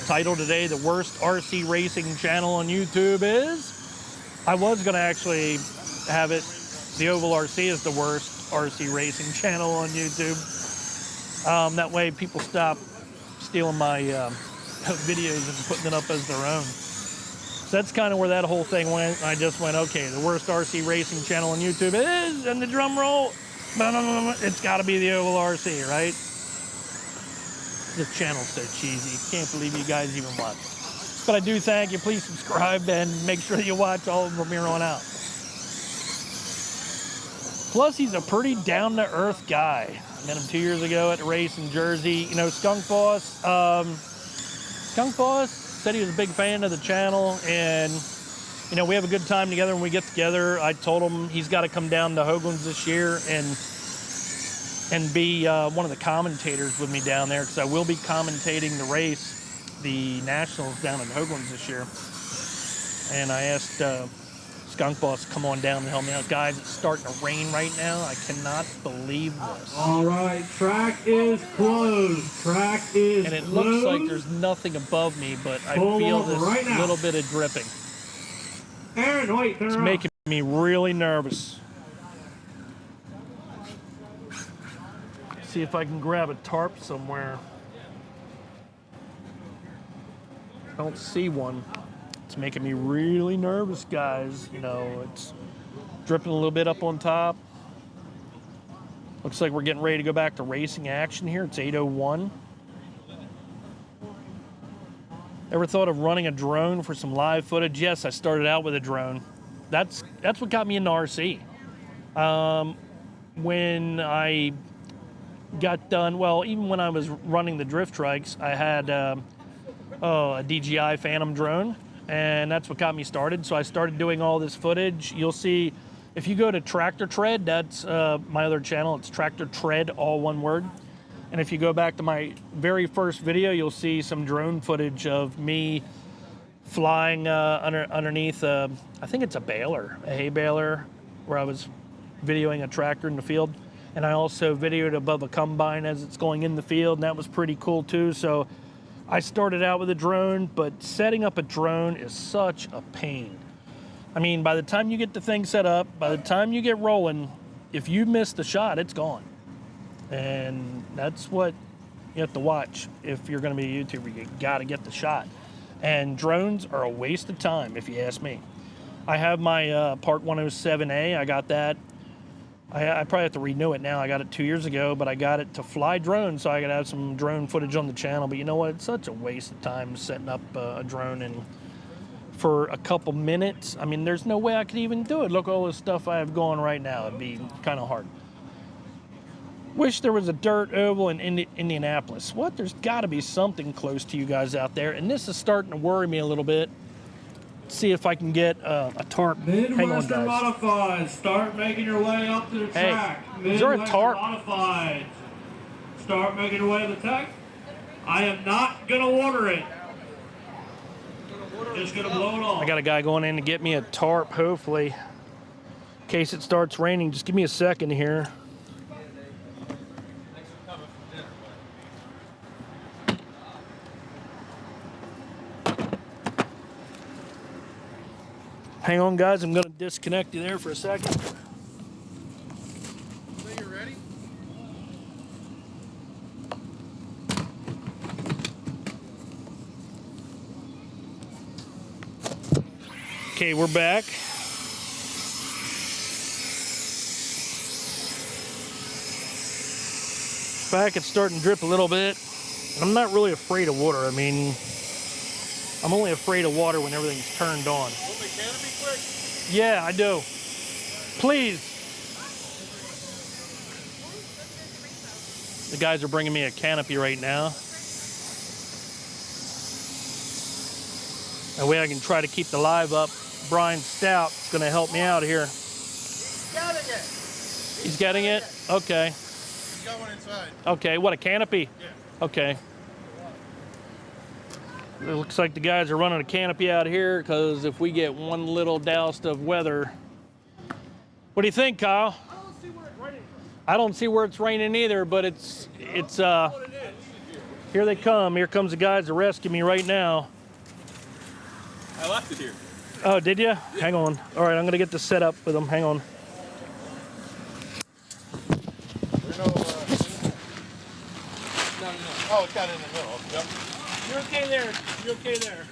title today, the worst RC racing channel on YouTube is. I was going to actually have it, the Oval RC is the worst RC racing channel on YouTube. That way people stop stealing my videos and putting it up as their own. So that's kind of where that whole thing went. I just went, okay, the worst RC racing channel on YouTube is, and the drum roll, it's got to be the Oval RC, right? This channel's so cheesy. Can't believe you guys even watch. But I do thank you. Please subscribe and make sure you watch all of them from here on out. Plus, he's a pretty down-to-earth guy. I met him 2 years ago at a race in Jersey. You know, Skunk Boss said he was a big fan of the channel, and you know, we have a good time together when we get together. I told him he's got to come down to Hoagland's this year and be one of the commentators with me down there, because I will be commentating the race, the Nationals down in Hoagland's this year. And I asked Skunk Boss to come on down and help me out. Guys, it's starting to rain right now. I cannot believe this. All right, track is closed. Track is And it closed. looks like there's nothing above me, but I Pull feel over this right now. little bit of dripping. Aaron, wait, turn It's around. making me really nervous. See if I can grab a tarp somewhere. I don't see one. It's making me really nervous, guys. You know, it's dripping a little bit up on top. Looks like we're getting ready to go back to racing action here. It's 8:01. Ever thought of running a drone for some live footage? Yes, I started out with a drone. That's what got me into RC. When I got done, well, even when I was running the drift trikes, I had a DJI Phantom drone, and that's what got me started. So I started doing all this footage. You'll see, if you go to Tractor Tread, that's my other channel. It's Tractor Tread, all one word. And if you go back to my very first video, you'll see some drone footage of me flying underneath, I think it's a baler, a hay baler, where I was videoing a tractor in the field. And I also videoed above a combine as it's going in the field, and that was pretty cool too. So I started out with a drone, but setting up a drone is such a pain. I mean, by the time you get the thing set up, by the time you get rolling, if you miss the shot, it's gone. And that's what you have to watch if you're going to be a YouTuber. You got to get the shot. And drones are a waste of time, if you ask me. I have my Part 107A. I got that. I probably have to renew it now. I got it 2 years ago, but I got it to fly drones, so I could have some drone footage on the channel. But you know what? It's such a waste of time setting up a drone and for a couple minutes. I mean, there's no way I could even do it. Look at all this stuff I have going right now. It'd be kind of hard. Wish there was a dirt oval in Indianapolis. What? There's got to be something close to you guys out there. And this is starting to worry me a little bit. See if I can get a tarp. Hang on, Midwestern guys. Modifieds, start making your way up to the track. Is there a tarp? Modifieds, start making your way to the track. I am not going to water it. Just going to blow it off. I got a guy going in to get me a tarp, hopefully. In case it starts raining, just give me a second here. Hang on, guys. I'm going to disconnect you there for a second. So you ready? Okay, we're back. Back, it's starting to drip a little bit. I'm not really afraid of water. I mean, I'm only afraid of water when everything's turned on. Want my canopy quick? Yeah, I do. Please. The guys are bringing me a canopy right now. That way I can try to keep the live up. Brian Stout's going to help me out here. He's getting it. He's getting it? Okay. got one inside. Okay, what, a canopy? Yeah. Okay. It looks like the guys are running a canopy out here because if we get one little doused of weather. What do you think, Kyle? I don't see where it's raining. I don't see where it's raining either, but here they come. Here comes the guys to rescue me right now. I left it here. Oh, did you? Hang on. All right, I'm gonna get this set up with them. Hang on. Oh, it's got it in the middle. Yep. You're okay there. You're okay there.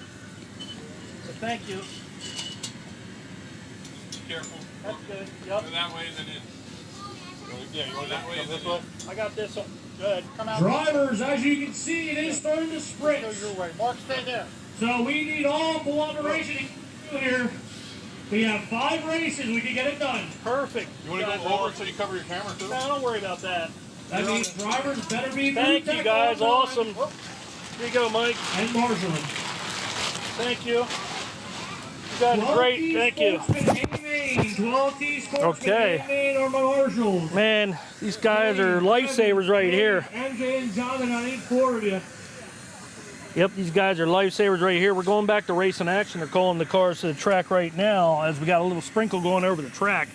So thank you. Careful. That's good. Go Yep. that way, then in. Yeah, you want that way, this way? I got this one. Good. Come out. Drivers, as you can see, it is starting to sprint. Go your way. Mark, stay there. So we need all cooperation here. We have 5 races. We can get it done. Perfect. You want to go over so you cover your camera too? No, don't worry about that. That means drivers better be. Thank you, guys. all the Awesome. time. Here you go, Mike. And marshalling. Thank you. You guys are great. Thank you. 12T Sportsman, Okay. Maine are my marshals. Man, these guys are lifesavers right here. MJ and Jonathan, I need 4 of you. Yep, these guys are lifesavers right here. We're going back to racing action. They're calling the cars to the track right now as we got a little sprinkle going over the track.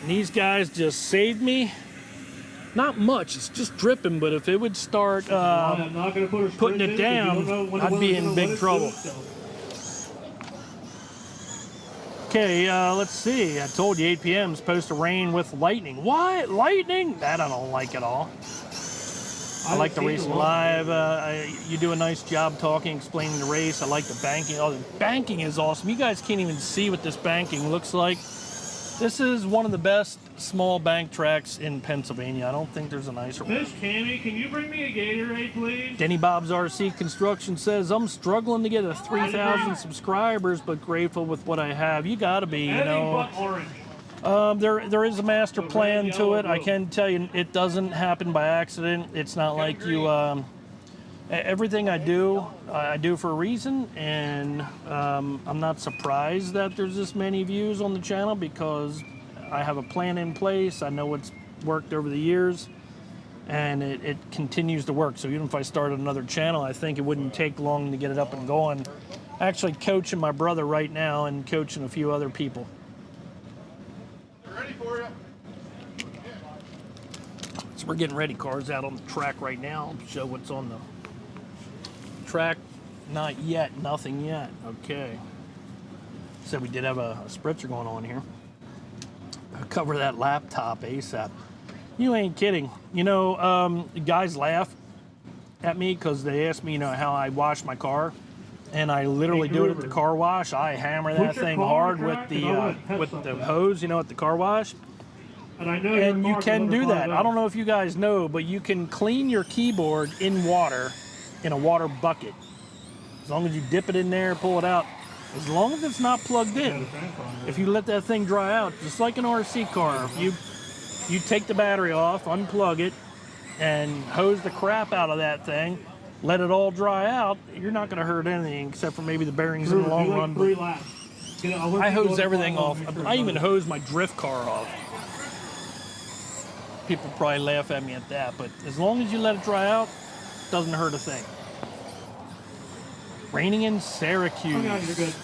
And these guys just saved me. Not much, it's just dripping, but if it would start I'm not gonna put a putting sprint it in, down, you don't know when the I'd be weather's in gonna big let it trouble. do it, so. Okay, let's see. I told you 8 p.m. is supposed to rain with lightning. What? Lightning? That I don't like at all. I like the racing live. You do a nice job talking, explaining the race. I like the banking. Oh, the banking is awesome. You guys can't even see what this banking looks like. This is one of the best small bank tracks in Pennsylvania. I don't think there's a nicer one. Miss Tammy, can you bring me a Gatorade, please? Denny Bob's RC Construction says, I'm struggling to get to 3,000 subscribers, but grateful with what I have. You gotta be, you know. Anything but orange. There is a master plan to it. I can tell you it doesn't happen by accident. It's not like you, everything I do for a reason, and I'm not surprised that there's this many views on the channel because I have a plan in place. I know what's worked over the years, and it continues to work. So even if I started another channel, I think it wouldn't take long to get it up and going. Actually coaching my brother right now and coaching a few other people. They're ready for you. So we're getting ready. Cars out on the track right now. Show what's on the track. Not yet. Nothing yet. Okay. So we did have a spritzer going on here. I'll cover that laptop ASAP. You ain't kidding. You know, guys laugh at me because they ask me, you know, how I wash my car. And I literally do it at the car wash. I hammer that thing hard with the hose, you know, at the car wash. And you can do that. I don't know if you guys know, but you can clean your keyboard in water, in a water bucket. As long as you dip it in there, pull it out. As long as it's not plugged in. If you let that thing dry out, just like an RC car, if you take the battery off, unplug it, and hose the crap out of that thing, let it all dry out, you're not going to hurt anything except for maybe the bearings in the long run. I hose everything off. I even hose my drift car off. People probably laugh at me at that, but as long as you let it dry out, it doesn't hurt a thing. Raining in Syracuse. Oh, yeah, you're good.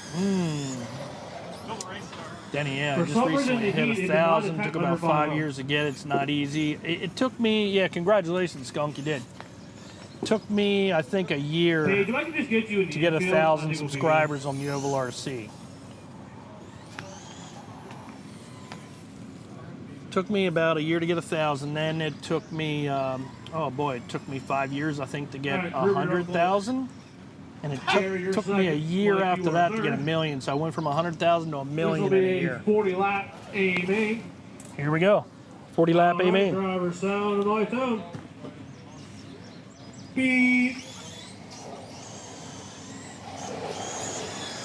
Denny, yeah, I just recently hit 1,000. Took about 5 years to get it. It's not easy. It took me, yeah, congratulations, Skunk, you did. Took me, I think, a year to get 1,000 subscribers on the Oval RC. Took me about a year to get 1,000. Then it took me, oh boy, it took me 5 years, I think, to get 100,000. And it took me a year after that to get 1 million. So I went from 100,000 to 1 million in a year. 40 lap A-main. Here we go. 40 lap A-main. Driver sound and light tone. Beep.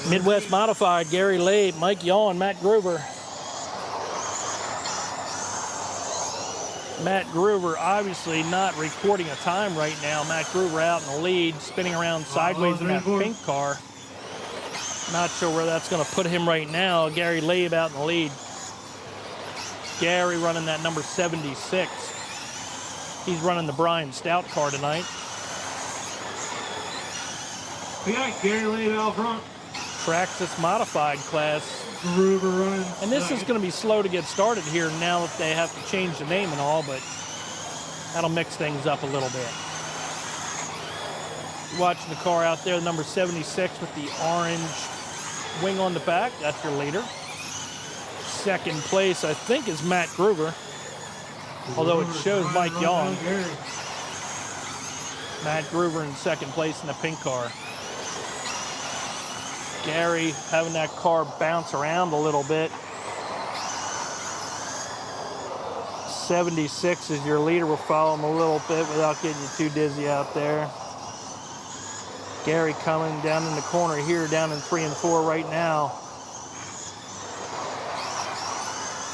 Midwest Modified, Gary Lade, Mike Yawn, Matt Groover. Matt Groover obviously not recording a time right now. Matt Groover out in the lead, spinning around sideways in that pink car. Not sure where that's going to put him right now. Gary Labe out in the lead. Gary running that number 76. He's running the Brian Stout car tonight. We got Gary Lane out front. Traxxas modified class. Gruber running. And this is going to be slow to get started here now that they have to change the name and all, but that'll mix things up a little bit. Watching the car out there, number 76 with the orange wing on the back. That's your leader. Second place, I think, is Matt Gruber, although it shows Mike Young. Matt Gruber in second place in the pink car. Gary having that car bounce around a little bit. 76 is your leader. We'll follow him a little bit without getting you too dizzy out there. Gary coming down in the corner here, down in 3 and 4 right now.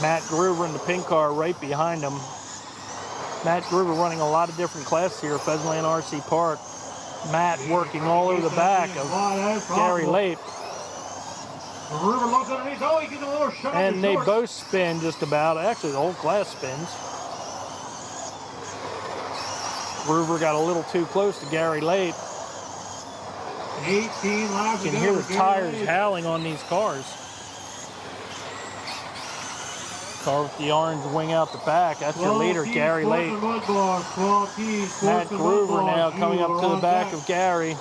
Matt Gruber in the pink car right behind him. Matt Gruber running a lot of different classes here at Pheasantland RC Park. Matt working all over the back of Gary Lape. And they both spin just about. Actually, the whole class spins. Gruber got a little too close to Gary Lape. 18 laps. You can hear the tires howling on these cars. Car with the orange wing out the back. That's your leader, Gary Lape. Matt Gruber now coming up to the back of Gary.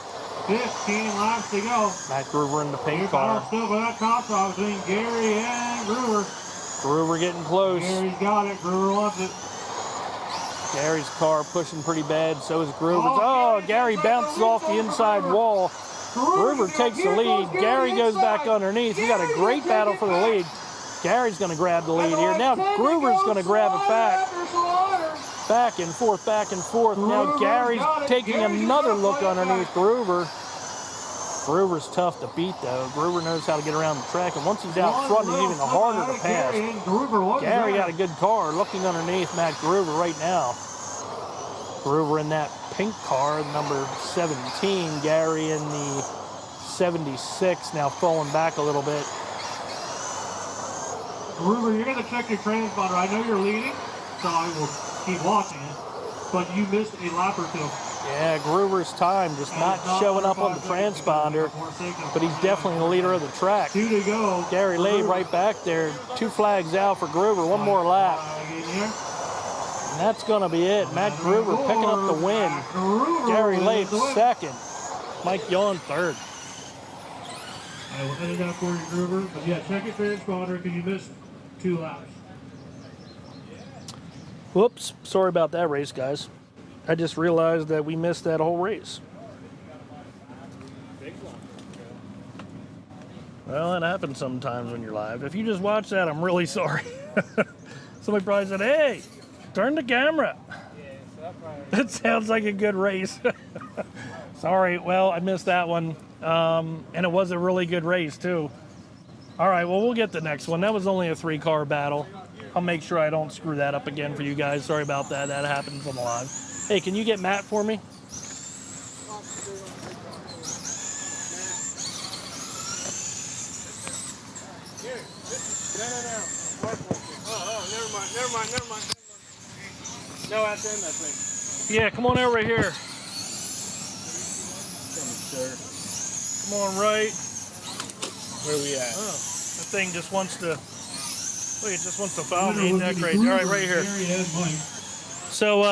15 laps to go. Matt Gruber in the pink car. Still by that top off between Gary and Gruber. Gruber getting close. Gary's got it. Gruber wants it. Gary's car pushing pretty bad. So is Gruber's. Oh, Gary bounces off the inside wall. Gruber takes the lead. Gary goes back underneath. We got a great battle for the lead. Gary's going to grab the lead here. Now Gruber's going to grab it back. Back and forth, back and forth. Now Gary's taking another look underneath Gruber. Gruber's tough to beat, though. Gruber knows how to get around the track, and once he's out front, he's even harder to pass. Gary got a good car looking underneath Matt Gruber right now. Gruber in that pink car, number 17. Gary in the 76, now falling back a little bit. Gruber, you're going to check your transponder. I know you're leading, so I will keep watching it, but you missed a lap or two. Yeah, Gruber's time just not showing up on the transponder, but he's definitely the leader of the track. 2 to go. Gary Lape right back there. 2 flags out for Gruber. One more lap. And that's going to be it. Matt Gruber picking up the win. Gary Lape second. Mike Young third. I will edit that for you, Gruber. But yeah, check your transponder because you missed 2 laps. Whoops. Sorry about that race, guys. I just realized that we missed that whole race. Well, that happens sometimes when you're live. If you just watch that, I'm really sorry. Somebody probably said, hey, turn the camera. It sounds like a good race. Sorry, well, I missed that one. And it was a really good race, too. All right, well, we'll get the next one. That was only a 3-car battle. I'll make sure I don't screw that up again for you guys. Sorry about that. That happens on the live. Hey, can you get Matt for me? Never mind. No, that's in that thing. Yeah, come on over here. Come on, right. Where are we at? Oh, that thing just wants to. Look, it just wants to follow me. Isn't that crazy? All right, right here. So,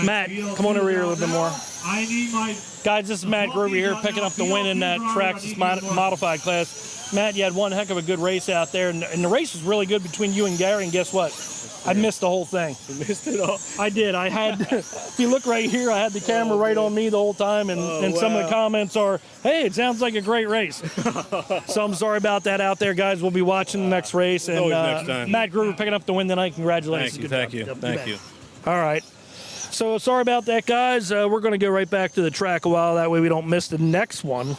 Matt, come on over here a little bit more. I need my Guys, this is Matt Gruber here picking up the win in that Traxxas modified class. Matt, you had one heck of a good race out there, and the race was really good between you and Gary, and guess what? I missed the whole thing. You missed it all? I did. I had, if you look right here, I had the camera right on me the whole time, and some of the comments are, hey, it sounds like a great race. So I'm sorry about that out there, guys. We'll be watching the next race. And next time. Matt Gruber picking up the win tonight. Congratulations. Thank you. All right. So sorry about that, guys. We're going to go right back to the track a while. That way we don't miss the next one.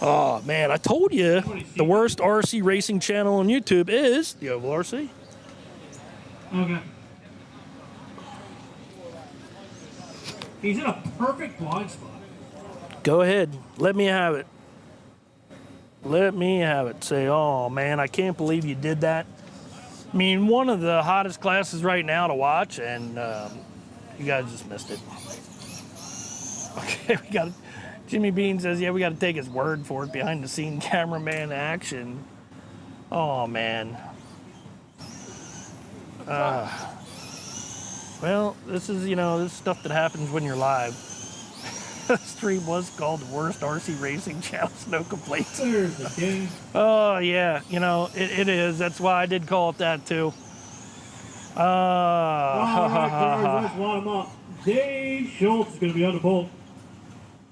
Oh, man, I told you the worst RC racing channel on YouTube is the Oval RC. Okay. He's in a perfect blind spot. Go ahead. Let me have it. Let me have it. Say, oh, man, I can't believe you did that. I mean, one of the hottest classes right now to watch, and you guys just missed it. Okay, we got Jimmy Bean says, yeah, we got to take his word for it. Behind the scene cameraman action. Oh, man. Well, this is, you know, this stuff that happens when you're live. The stream was called the worst RC racing channel, no complaints. There's the king. Oh, yeah, you know, it is. That's why I did call it that, too. All right, let's line them up. Dave Schultz is going to be on the pole.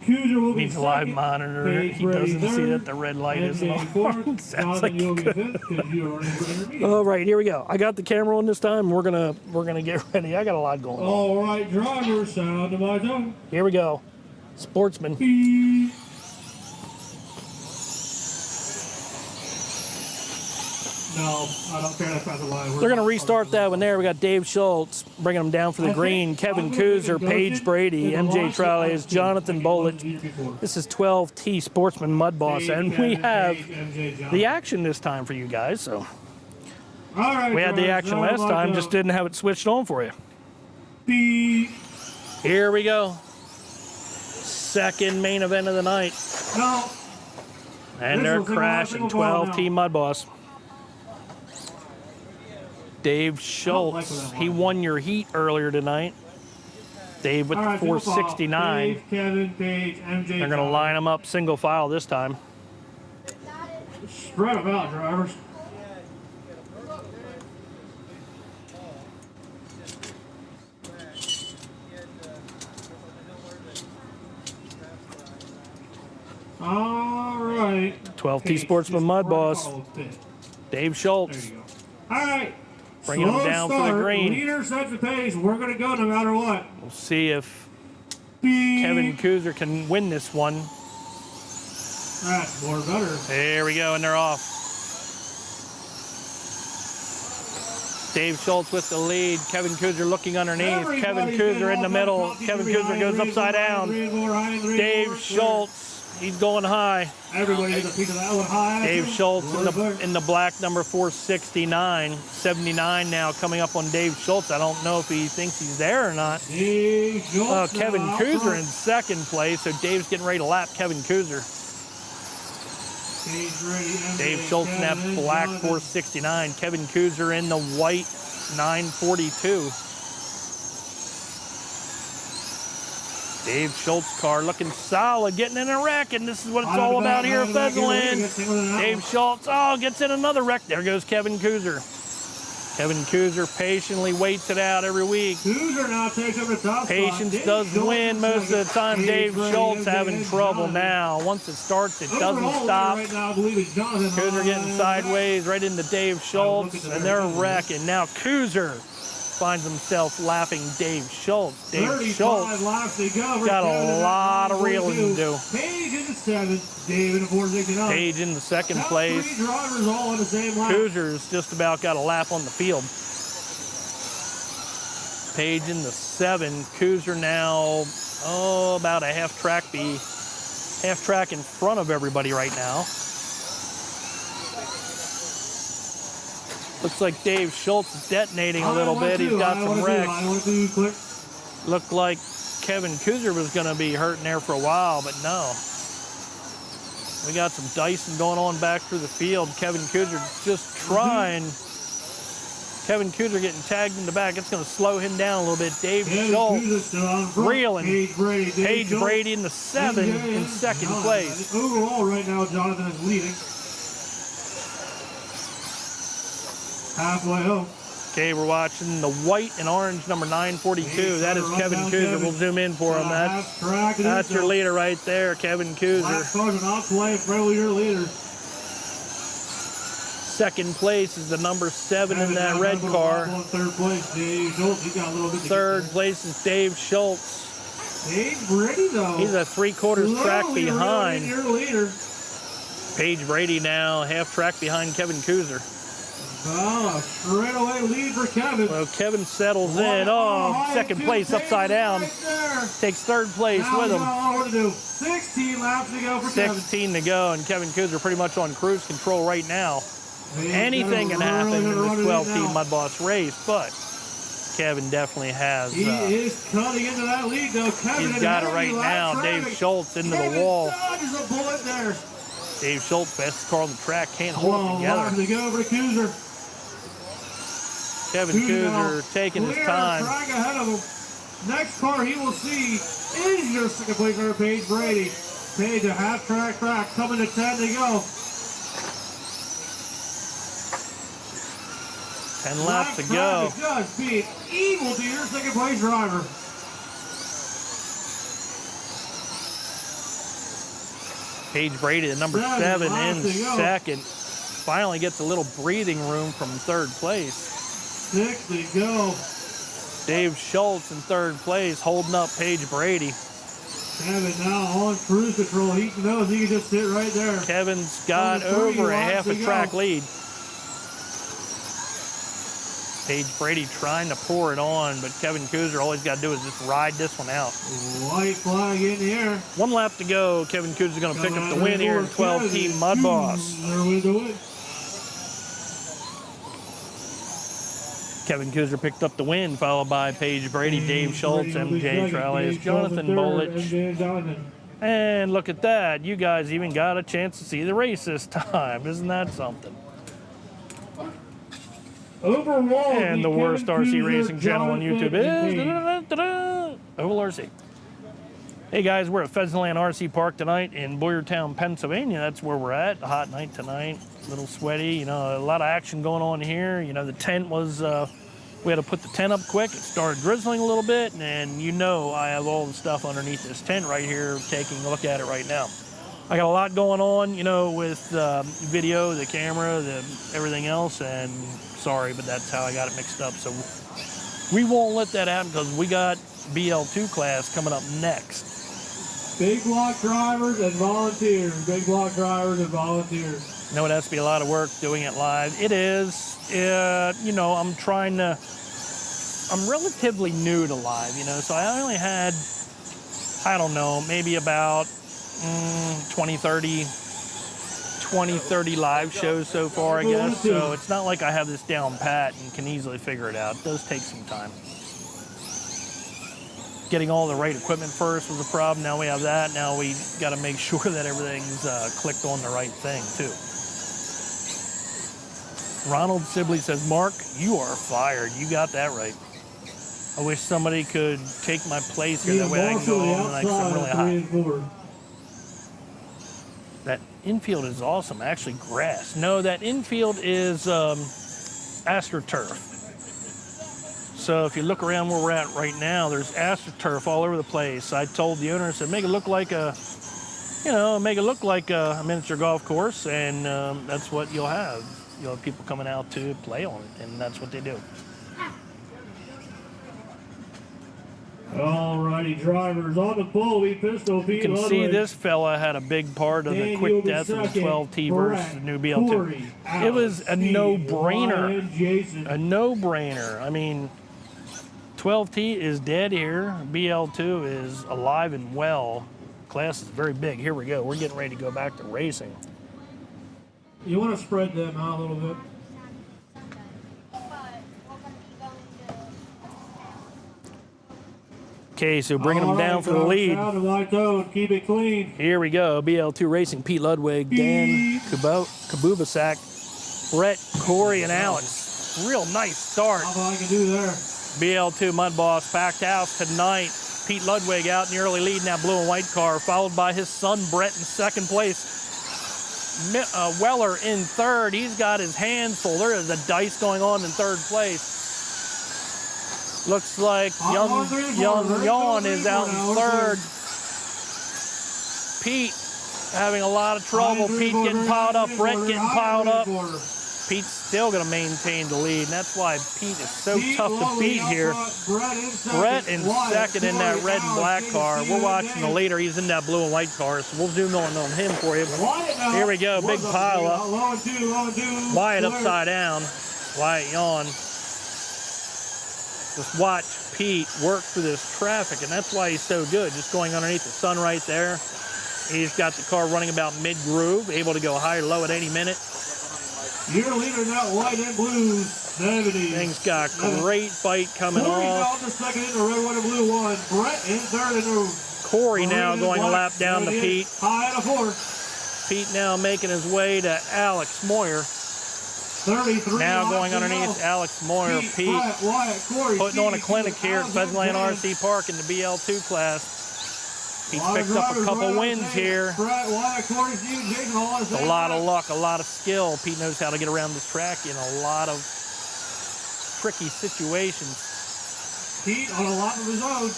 Kuzer will be Needs a live second. monitor. Paige He doesn't Brady see third. that the red light is MJ on. fourth. Sounds like Jonathan, you'll it be could. fifth because you are running for intermediate. All right, here we go. I got the camera on this time. We're gonna get ready. I got a lot going on. All right, driver, sound of my tongue. Here we go. Sportsman. Beep. No, I don't care. That's not the line. They're gonna restart that one there. We got Dave Schultz bringing them down for the green. Kevin Kuzer, Paige Brady, MJ Trolleys, Jonathan Bolich. This is 12T Sportsman Mudboss, and we have the action this time for you guys. So All right, we had the driver, action sound last of my time, tongue. just didn't have it switched on for you. Beep. Here we go. Second main event of the night. No. And they're crashing 12T Mudboss. Dave Schultz, he won your heat earlier tonight. Dave with All the right, single file. 469. Dave, Kevin, Paige, MJ. They're going to line them up single file this time. Spread them out, drivers. All right. 12T Sportsman Mudboss. Dave There Schultz. you go. All right. Bringing them Slow down for the start. green. Leader sets the pace. We're going to go no matter what. We'll see if Beep. Kevin Kuzer can win this one. That's more better. There we go, and they're off. Dave Schultz with the lead. Kevin Kuzer looking underneath. Kevin Kuzer in the middle. Kevin Kuzer goes upside down. Dave Schultz, he's going high. Everybody gets a piece of that one high. Dave Schultz in the black number 469. 79 now coming up on Dave Schultz. I don't know if he thinks he's there or not. Dave Schultz Kevin now out Kuzer front. in second place, so Dave's getting ready to lap Kevin Kuzer. Stage ready, MJ, Dave Schultz in that Kevin, black Jonathan. 469. Kevin Kuzer in the white 942. Dave Schultz car looking solid, getting in a wreck, and this is what it's all about here at Pheasantland. Dave Schultz, gets in another wreck. There goes Kevin Kuzer. Kevin Kuzer patiently waits it out every week. Kuzer now takes over the top spot. Patience Dave does Schultz win most of the time. Dave Schultz having trouble now. Once it starts, it doesn't Overall, stop. right now, I believe it's Jonathan. Kuzer getting sideways right into Dave Schultz, and they're wrecking. Now Kuzer finds himself lapping Dave Schultz. Dave 35 Schultz laps to go. got a lot of reeling to do. Page in the 7th, Dave in the 469. Page in the second Top place. three drivers all on the same lap. Kuzer's just about got a lap on the field. Page in the 7. Kuzer now, about a half track in front of everybody right now. Looks like Dave Schultz is detonating a little bit. He's got some wrecks. Looked like Kevin Kuzer was going to be hurting there for a while, but no. We got some dicing going on back through the field. Kevin Kuzer just trying. Kevin Kuzer getting tagged in the back. It's going to slow him down a little bit. Dave Schultz reeling. Paige Brady in the 7 in second place. Overall, right now, Jonathan is leading. Halfway home. Okay, we're watching the white and orange number 942. That is Kevin Kuzer. We'll zoom in for him. That's your leader right there, Kevin Kuzer. Last car's an off-play, friendly your leader. Second place is the number 7 in that red car. Third place, Dave Schultz. He got a little bit. Third place is Dave Schultz. Paige Brady, though. He's a 3/4 track behind. Your leader. Paige Brady now half track behind Kevin Kuzer. Oh, straight away lead for Kevin. Well, Kevin settles in. Second place upside down. Takes third place with him. What to do? 16 laps to go for Kevin. 16 to go, and Kevin Kuzer pretty much on cruise control right now. anything can happen in the 12T Mud Boss race, but Kevin definitely has. He is cutting into that lead, though. Kevin, he's got it right now. Dave Schultz into the wall. Dodges a bullet there. Dave Schultz, fastest car on the track, can't hold it together. To go over to Kuzer. Kevin Kuzer taking his time. Trying ahead of him. Next car he will see is your second place driver, Paige Brady. Paige, a half track coming to 10 to go. 10 laps to go. Just beat Evil to your second place driver. Paige Brady, the number 7 in second. Finally gets a little breathing room from third place. 6 to go. Dave Schultz in third place, holding up Paige Brady. Kevin now on cruise control. He knows he can just sit right there. Kevin's got over a half a track lead. Paige Brady trying to pour it on, but Kevin Kuzer, all he's got to do is just ride this one out. White flag in the air. 1 lap to go. Kevin Kuzer's going to pick up the win here in 12T Mud Boss. Kevin Kuzer picked up the win, followed by Paige Brady, Dave Schultz, MJ Trellis, Jonathan Bolich. And look at that. You guys even got a chance to see the race this time. Isn't that something? Overall, and the worst RC racing channel on YouTube is Oval RC. Hey guys, we're at Pheasantland RC Park tonight in Boyertown, Pennsylvania. That's where we're at. A hot night tonight, a little sweaty. You know, a lot of action going on here. You know, the tent was, we had to put the tent up quick. It started drizzling a little bit, and you know I have all the stuff underneath this tent right here, taking a look at it right now. I got a lot going on, you know, with video, the camera, everything else, and sorry, but that's how I got it mixed up. So we won't let that happen because we got BL2 class coming up next. Big block drivers and volunteers. Big block drivers and volunteers. You know, it has to be a lot of work doing it live. It is. You know, I'm relatively new to live, you know, so I only had, I don't know, maybe about 20, 30 live shows so far, I guess. So it's not like I have this down pat and can easily figure it out. It does take some time. Getting all the right equipment first was a problem. Now we have that. Now we got to make sure that everything's clicked on the right thing, too. Ronald Sibley says, Mark, you are fired. You got that right. I wish somebody could take my place here. That way I can go home and I'm really hot. That infield is awesome. Actually, grass. No, that infield is AstroTurf. So if you look around where we're at right now, there's AstroTurf all over the place. I told the owner, I said, make it look like a, you know, make it look like a miniature golf course, and that's what you'll have. You'll have people coming out to play on it, and that's what they do. Alrighty, drivers on the pole. We pistol Pete. You can see this fella had a big part of the quick death of the 12T versus the new BL2. It was a no-brainer. A no-brainer. I mean, 12T is dead here. BL2 is alive and well. Class is very big. Here we go. We're getting ready to go back to racing. You want to spread them out a little bit. Okay, so bringing them down for the lead. Keep it clean. Here we go. BL2 Racing, Pete Ludwig, Dan Kabubasak, Brett, Corey, and Alex. Real nice start. How about I can do there? BL2 Mud Boss, packed house tonight. Pete Ludwig out in the early lead in that blue and white car, followed by his son Brett in second place. Weller in third. He's got his hands full. There is a dice going on in third place. Looks like Young Yawn is out in third. Pete having a lot of trouble. Pete getting piled up. Brett getting piled up. Pete's still going to maintain the lead, and that's why Pete is so tough to beat here. Brett in second in that red and black car. We're watching the leader. He's in that blue and white car, so we'll zoom on him for you. Here we go, big pile up. Wyatt upside down. Wyatt yawn. Just watch Pete work through this traffic, and that's why he's so good. Just going underneath the sun right there. He's got the car running about mid-groove, able to go high or low at any minute. Your leader now, white and blue, 70. Things got great fight coming Corey off. now in the second in the red, white, and blue one. Brett in third in the Corey now maroon and going a black, lap down to 78. Pete. High and a 4. Pete now making his way to Alex Moyer. 33. Now going Austin underneath Elf. Alex Moyer. Pete Brett, Wyatt, Corey, putting on a Steve, clinic here at Alex, Pheasantland James. RC Park in the BL2 class. He's Lot of picked up a drivers couple right on wins the same. here. Brett, Wyatt, Corey, Steve, Jason, all on the A same lot of track. luck, a lot of skill. Pete knows how to get around this track in a lot of tricky situations. Pete on a lap of his own.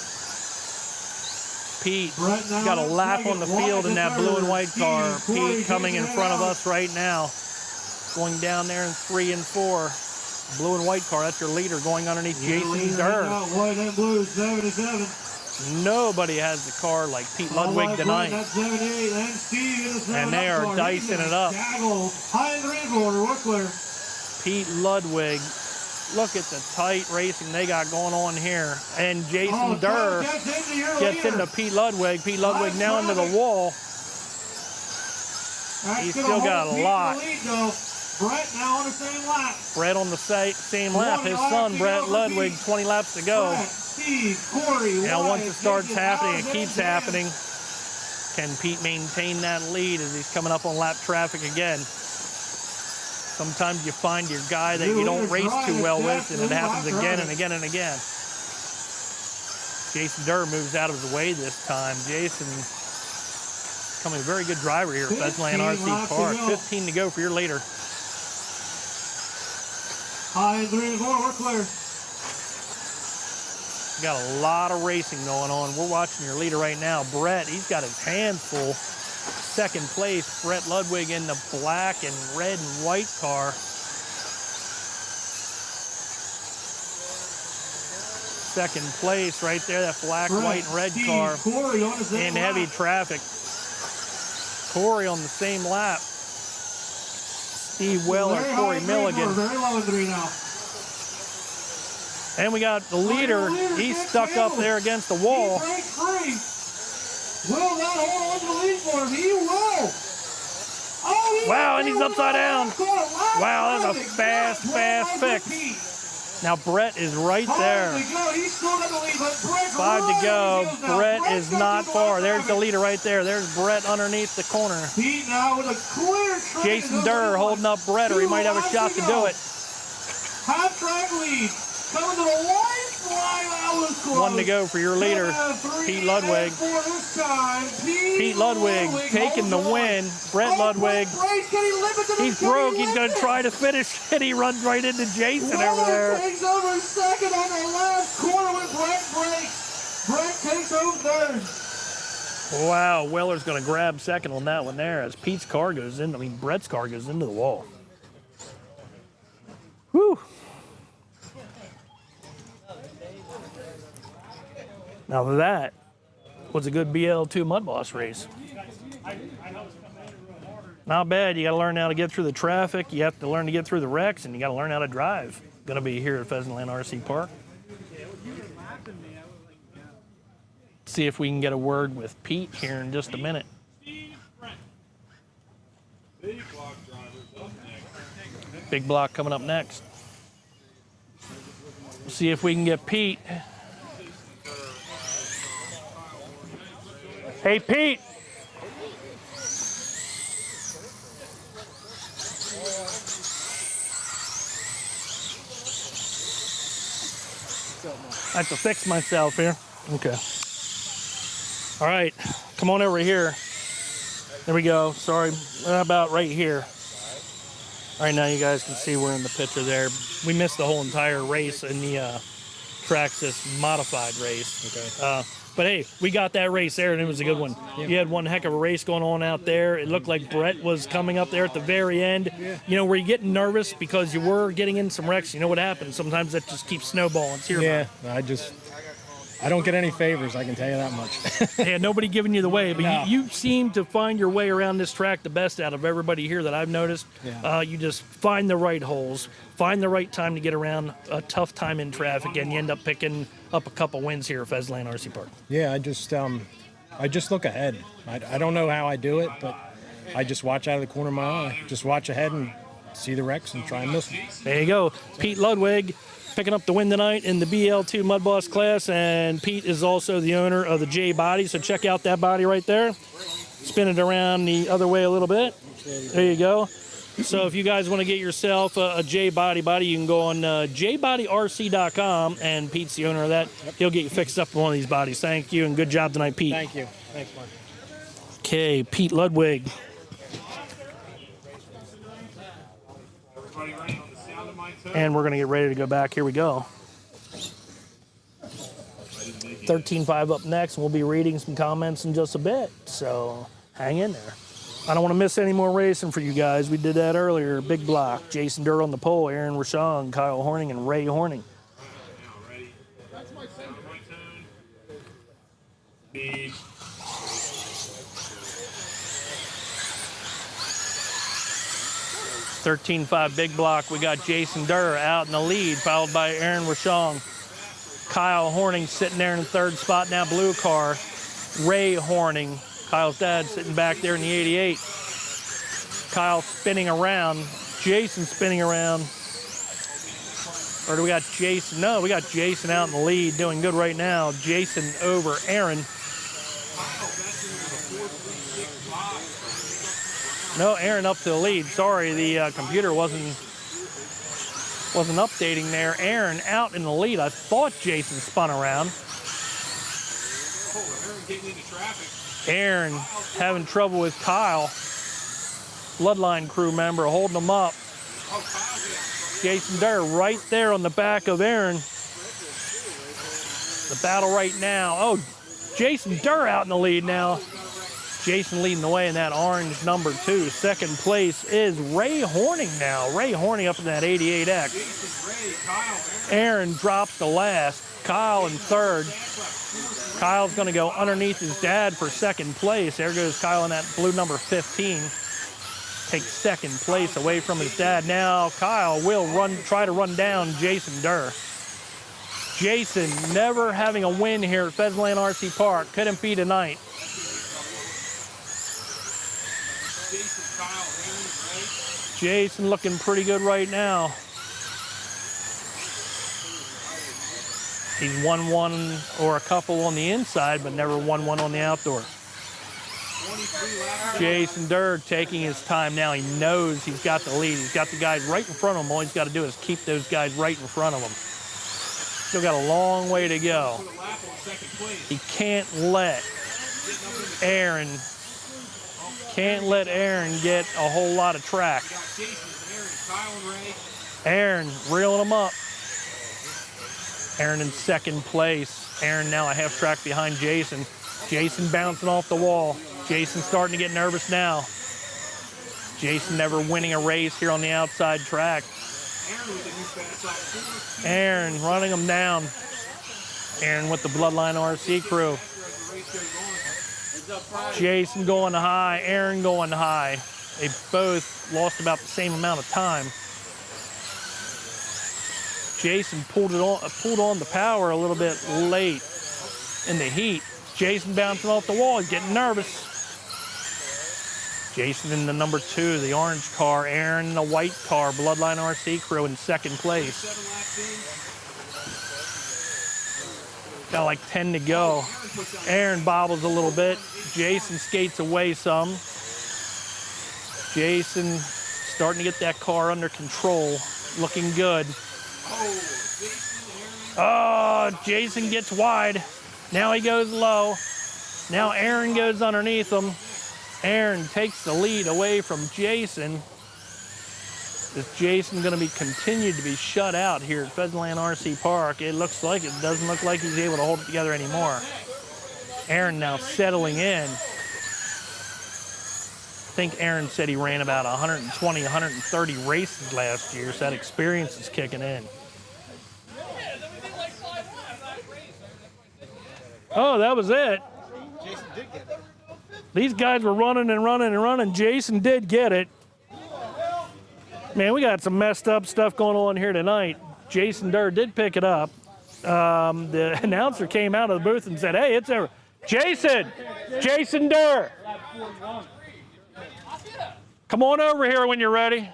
Pete Brett now got a lap second. on the Wyatt field in in that blue and third. white Steve, car. Corey, Pete coming in Jason, front of and us right now. Going down there in 3 and 4. Blue and white car, that's your leader going underneath Your Jason leader Durr. now, white and blue, 77. Nobody has the car like Pete Ludwig Brett, tonight. that's 78. And Steve in the 7 And they up are car. dicing He's it up. Gaggle. High in the green corner, we're clear. Pete Ludwig, look at the tight racing they got going on here. And Jason Durr gets into Pete Ludwig. Pete Ludwig now into the wall. He's still got a lot. Brett now on the same lap. Brett on the same lap. His son, Brett Ludwig, 20 laps to go. Brett, Steve, Corey, Now, once it Wyatt, starts Jason, happening, it Alex, keeps and happening. Can Pete maintain that lead as he's coming up on lap traffic again? Sometimes you find your guy that you don't race too well with, and it happens again and again and again. Jason Durr moves out of the way this time. Jason becoming a very good driver here at Pheasantland RC Park. 15 to go for your leader. High and 3 and 4, we're clear. Got a lot of racing going on. We're watching your leader right now. Brett, he's got his hands full. Second place, Brett Ludwig in the black and red and white car. Second place right there, that black, Brett, white, and red Steve, car Corey on the same in heavy lap. traffic. Corey on the same lap. Steve Weller, Very high Corey in 3 Milligan. corner, very low in 3 now. And we got the leader. He's stuck up there against the wall. He breaks free. Will that hold on to the lead for him? He will. Oh, he Wow, and he's upside down. Wow, that's a Perfect. fast fix. Pete. Now Brett is right there. Holy cow, he's still got the lead, but Brett 5 to go. goes now. Brett Brett's is got not you far. on There's the traffic. leader right there. There's Brett underneath the corner. Pete now with a clear track. Jason Durr holding up Brett, or he might have a shot to do it. Half track lead. Coming to the line. Wow, that was close. 1 to go for your leader, Pete Ludwig. Pete Ludwig taking the win. Brett Ludwig, he's broke. He's going to try to finish, and he runs right into Jason over there. Takes over second on the last corner when Brett breaks. Brett takes over third. Wow, Weller's going to grab second on that one there as Pete's car goes in. I mean, Brett's car goes into the wall. Whew. Now that was a good BL2 mudboss race. Not bad. You got to learn how to get through the traffic. You have to learn to get through the wrecks, and you got to learn how to drive. Going to be here at Pheasantland RC Park. See if we can get a word with Pete here in just a minute. Big block coming up next. See if we can get Pete. Hey, Pete. I have to fix myself here. Okay. All right, come on over here. There we go. Sorry, about right here. All right, now you guys can see we're in the picture there. We missed the whole entire race in the Traxxas modified race. Okay. But hey, we got that race there, and it was a good one. Yeah. You had one heck of a race going on out there. It looked like Brett was coming up there at the very end. Yeah. You know, were you getting nervous because you were getting in some wrecks? You know what happens? Sometimes that just keeps snowballing. It's your yeah, I don't get any favors, I can tell you that much. Yeah, nobody giving you the way, but No. you seem to find your way around this track the best out of everybody here that I've noticed. Yeah. You just find the right holes, find the right time to get around a tough time in traffic, and you end up picking up a couple wins here at Pheasantland RC Park. Yeah, I just look ahead. I don't know how I do it, but I just watch out of the corner of my eye. Just watch ahead and see the wrecks and try and miss them. There you go. Pete Ludwig picking up the win tonight in the BL2 Mudboss class, and Pete is also the owner of the J Body, so check out that body right there. Spin it around the other way a little bit. There you go. So if you guys want to get yourself a J Body, you can go on jbodyrc.com, and Pete's the owner of that. He'll get you fixed up in one of these bodies. Thank you, and good job tonight, Pete. Thank you. Thanks, Mark. Okay, Pete Ludwig. And we're going to get ready to go back. Here we go. 13.5 up next, and we'll be reading some comments in just a bit. So hang in there. I don't want to miss any more racing for you guys. We did that earlier. Big block. Jason Durr on the pole, Aaron Rashong, Kyle Horning, and Ray Horning. That's my tone. 13.5 big block. We got Jason Durr out in the lead, followed by Aaron Rashong. Kyle Horning sitting there in the third spot now, blue car. Ray Horning, Kyle's dad, sitting back there in the 88. Kyle spinning around. Jason spinning around. Or do we got Jason? No, we got Jason out in the lead, doing good right now. Jason over Aaron. No, Aaron up to the lead. Sorry, the computer wasn't updating there. Aaron out in the lead. I thought Jason spun around. Aaron having trouble with Kyle. Bloodline crew member holding him up. Jason Durr right there on the back of Aaron. The battle right now. Oh, Jason Durr out in the lead now. Jason leading the way in that orange number 2. Second place is Ray Horning now. Ray Horning up in that 88X. Aaron drops the last. Kyle in third. Kyle's going to go underneath his dad for second place. There goes Kyle in that blue number 15. Takes second place away from his dad. Now Kyle will try to run down Jason Durr. Jason never having a win here at Pheasantland RC Park. Couldn't be tonight. Jason looking pretty good right now. He's won one or a couple on the inside, but never won one on the outdoor. Jason Durr taking his time now. He knows he's got the lead. He's got the guys right in front of him. All he's got to do is keep those guys right in front of him. Still got a long way to go. He can't let Aaron get a whole lot of track. Aaron reeling him up. Aaron in second place. Aaron now a half track behind Jason. Jason bouncing off the wall. Jason starting to get nervous now. Jason never winning a race here on the outside track. Aaron running him down. Aaron with the Bloodline RC crew. Jason going high, Aaron going high. They both lost about the same amount of time. Jason pulled on the power a little bit late in the heat. Jason bouncing off the wall, he's getting nervous. Jason in the number 2, the orange car. Aaron in the white car, Bloodline RC crew in second place. Got like 10 to go. Aaron bobbles a little bit. Jason skates away some. Jason starting to get that car under control. Looking good. Oh, Jason gets wide. Now he goes low. Now Aaron goes underneath him. Aaron takes the lead away from Jason. Is Jason going to be continued to be shut out here at Pheasantland RC Park? It doesn't look like he's able to hold it together anymore. Aaron now settling in. I think Aaron said he ran about 120, 130 races last year, so that experience is kicking in. Oh, that was it. Jason did get it. These guys were running and running and running. Jason did get it. Man, we got some messed up stuff going on here tonight. Jason Durr did pick it up. The announcer came out of the booth and said, hey, it's over. Jason Durr. Come on over here when you're ready.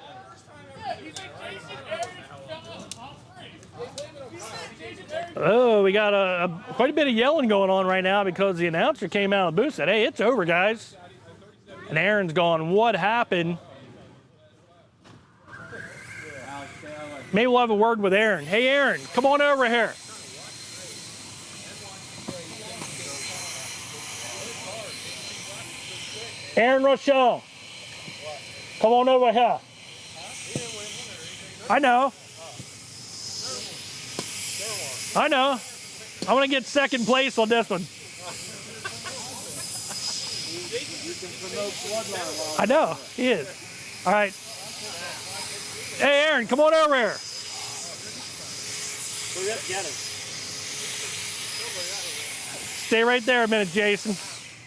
Oh, we got quite a bit of yelling going on right now because the announcer came out of the booth and said, hey, it's over, guys. And Aaron's gone, what happened? Maybe we'll have a word with Aaron. Hey, Aaron, come on over here. Aaron Rochelle, come on over here. I know. I know. I want to get second place on this one. I know, he is. All right. Hey, Aaron, come on over here. Stay right there a minute, Jason.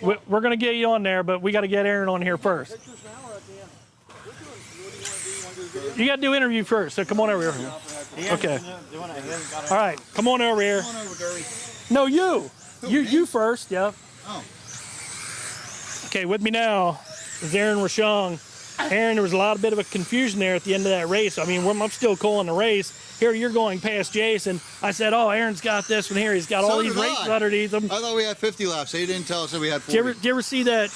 We're going to get you on there, but we got to get Aaron on here first. You got to do interview first, so come on over here. Okay. All right, come on over here. No, you. You first, yeah. Oh. Okay, with me now is Aaron Rochong. Aaron, there was a bit of a confusion there at the end of that race. I mean, I'm still calling the race. Here you're going past Jason. I said, oh, Aaron's got this one here. He's got all these races underneath him. I thought we had 50 laps. They didn't tell us that we had 40. Did you ever see that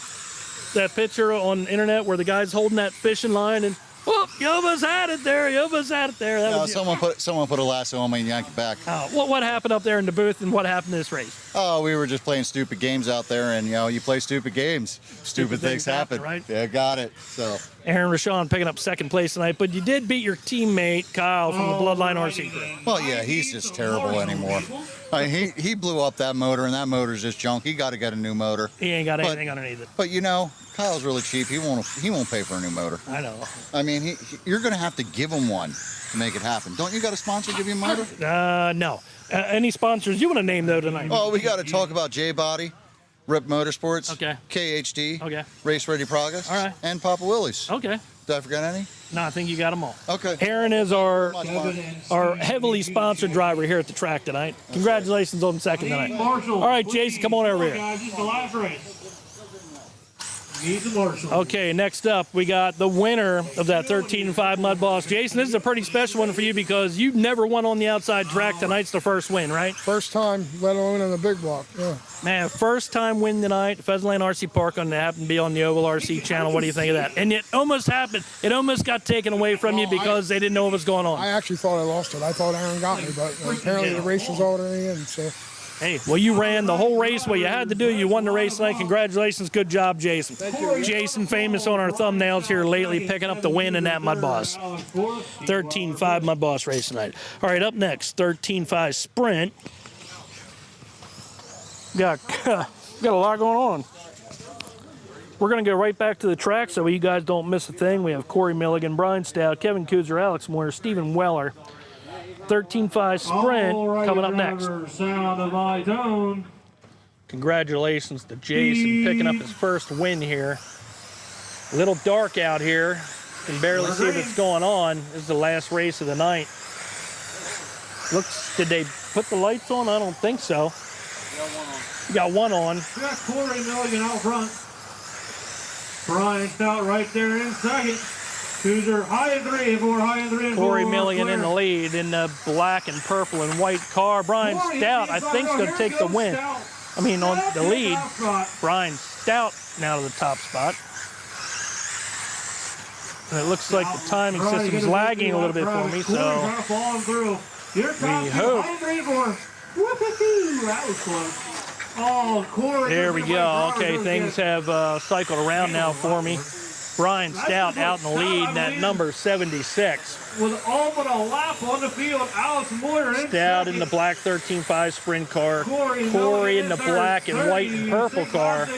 picture on the internet where the guy's holding that fishing line and, oh, you almost had it there. You almost had it there. No, someone put a lasso on me and yanked it back. Oh, what happened up there in the booth and what happened in this race? Oh, we were just playing stupid games out there, and you play stupid games, stupid things happen. Right? Yeah, got it. So Aaron Rochon picking up second place tonight, but you did beat your teammate Kyle from the Bloodline RC crew. Well, yeah, he's just terrible anymore. I mean, he blew up that motor, and that motor's just junk. He got to get a new motor. He ain't got anything underneath it. But Kyle's really cheap. He won't pay for a new motor. I know. I mean, you're going to have to give him one to make it happen. Don't you got a sponsor give you a motor? No. Any sponsors you want to name though tonight? Oh, we got to talk about J-Body, Rip Motorsports, okay, KHD, okay, Race Ready Progress, all right, and Papa Willie's. Okay. Did I forget any? No, I think you got them all. Okay. Aaron is our heavily sponsored driver here at the track tonight. Congratulations on second tonight. All right, Jason, come on over here. Guys, this is the last race. Okay, next up, we got the winner of that 13-5 Mud Boss. Jason, this is a pretty special one for you because you've never won on the outside track. Tonight's the first win, right? First time, let alone in the big block, yeah. Man, first time win tonight, Pheasantland RC Park, and it happened to be on the Oval RC channel. What do you think of that? And it almost happened. It almost got taken away from you because they didn't know what was going on. I actually thought I lost it. I thought Aaron got me, but apparently the race was already in, so. Hey, well, you ran the whole race. What you had to do, you won the race tonight. Congratulations. Good job, Jason. Thank you. Jason, famous on our thumbnails here lately, picking up the win in that Mud Boss. 13-5 Mud Boss race tonight. All right, up next, 13-5 Sprint. Got a lot going on. We're going to go right back to the track so you guys don't miss a thing. We have Corey Milligan, Brian Stout, Kevin Kuzer, Alex Moyer, Stephen Weller. 13-5 Sprint coming up next. Sound of my tone. Congratulations to Jason picking up his first win here. A little dark out here. Can barely see what's going on. This is the last race of the night. Did they put the lights on? I don't think so. You got one on. We got Corey Milligan out front. Brian Stout right there in second. Kuzer high and 3 and 4, high and 3 and 4. Corey Milligan in the lead in the black and purple and white car. Brian Stout, I think, is going to take the win. I mean, on the lead. Brian Stout now to the top spot. And it looks like the timing system's lagging a little bit for me, so we hope. That was close. Oh, Corey. There we go. Okay, things have cycled around now for me. Brian Stout out in the lead, that number 76. With all but a lap on the field, Alex Moyer in Stout in the black 13-5 sprint car. Corey in the black and white and purple car.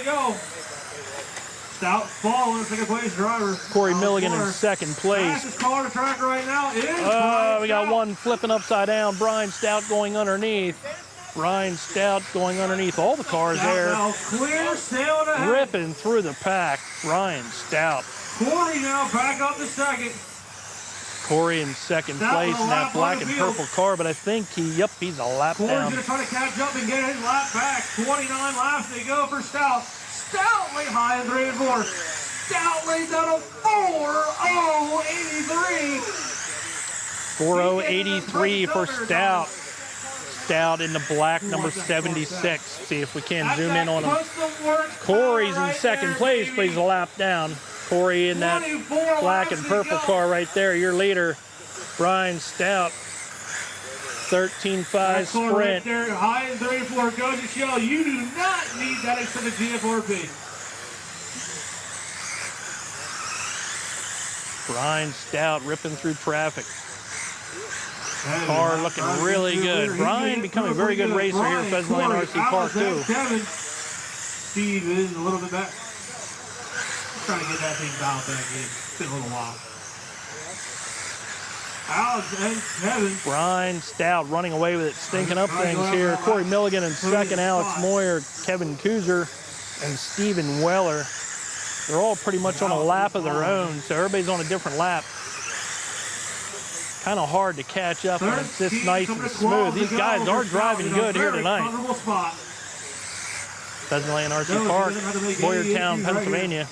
Stout falling, second place driver. Corey Milligan in second place. Fastest car to track right now is we got one flipping upside down. Brian Stout going underneath. Brian Stout going underneath all the cars there. Clear sail ahead. Ripping through the pack. Brian Stout. Corey now back up to second. Corey in second place in that black and purple car, but I think he's a lap Corey's down. going to try to catch up and get his lap back. 29 laps to go for Stout. Stout way high in 3 and 4. Stout lays out a 4.083. 4.083 for Stout. Stout in the black, number 76. See if we can zoom in on him. Corey's in second place, but he's a lap down. Corey in that black and purple car right there, your leader. Brian Stout, 13.5 sprint. Right there, high in 34. Go to show you do not need that extended GFRP. Brian Stout ripping through traffic. Car looking really good. Brian becoming a very good racer here at Pheasantland RC Park too. Kevin. Steve is a little bit back. Trying to get that thing bounced back in. It's been a little while. Alex and Kevin. Brian Stout running away with it, stinking up things here. Corey Milligan in second, Alex Moyer, Kevin Kuzer, and Stephen Weller. They're all pretty much on a lap of their own, so everybody's on a different lap. Kind of hard to catch up when it's this nice and smooth. These guys are driving good here tonight. Pheasantland RC Park, Boyertown, Pennsylvania.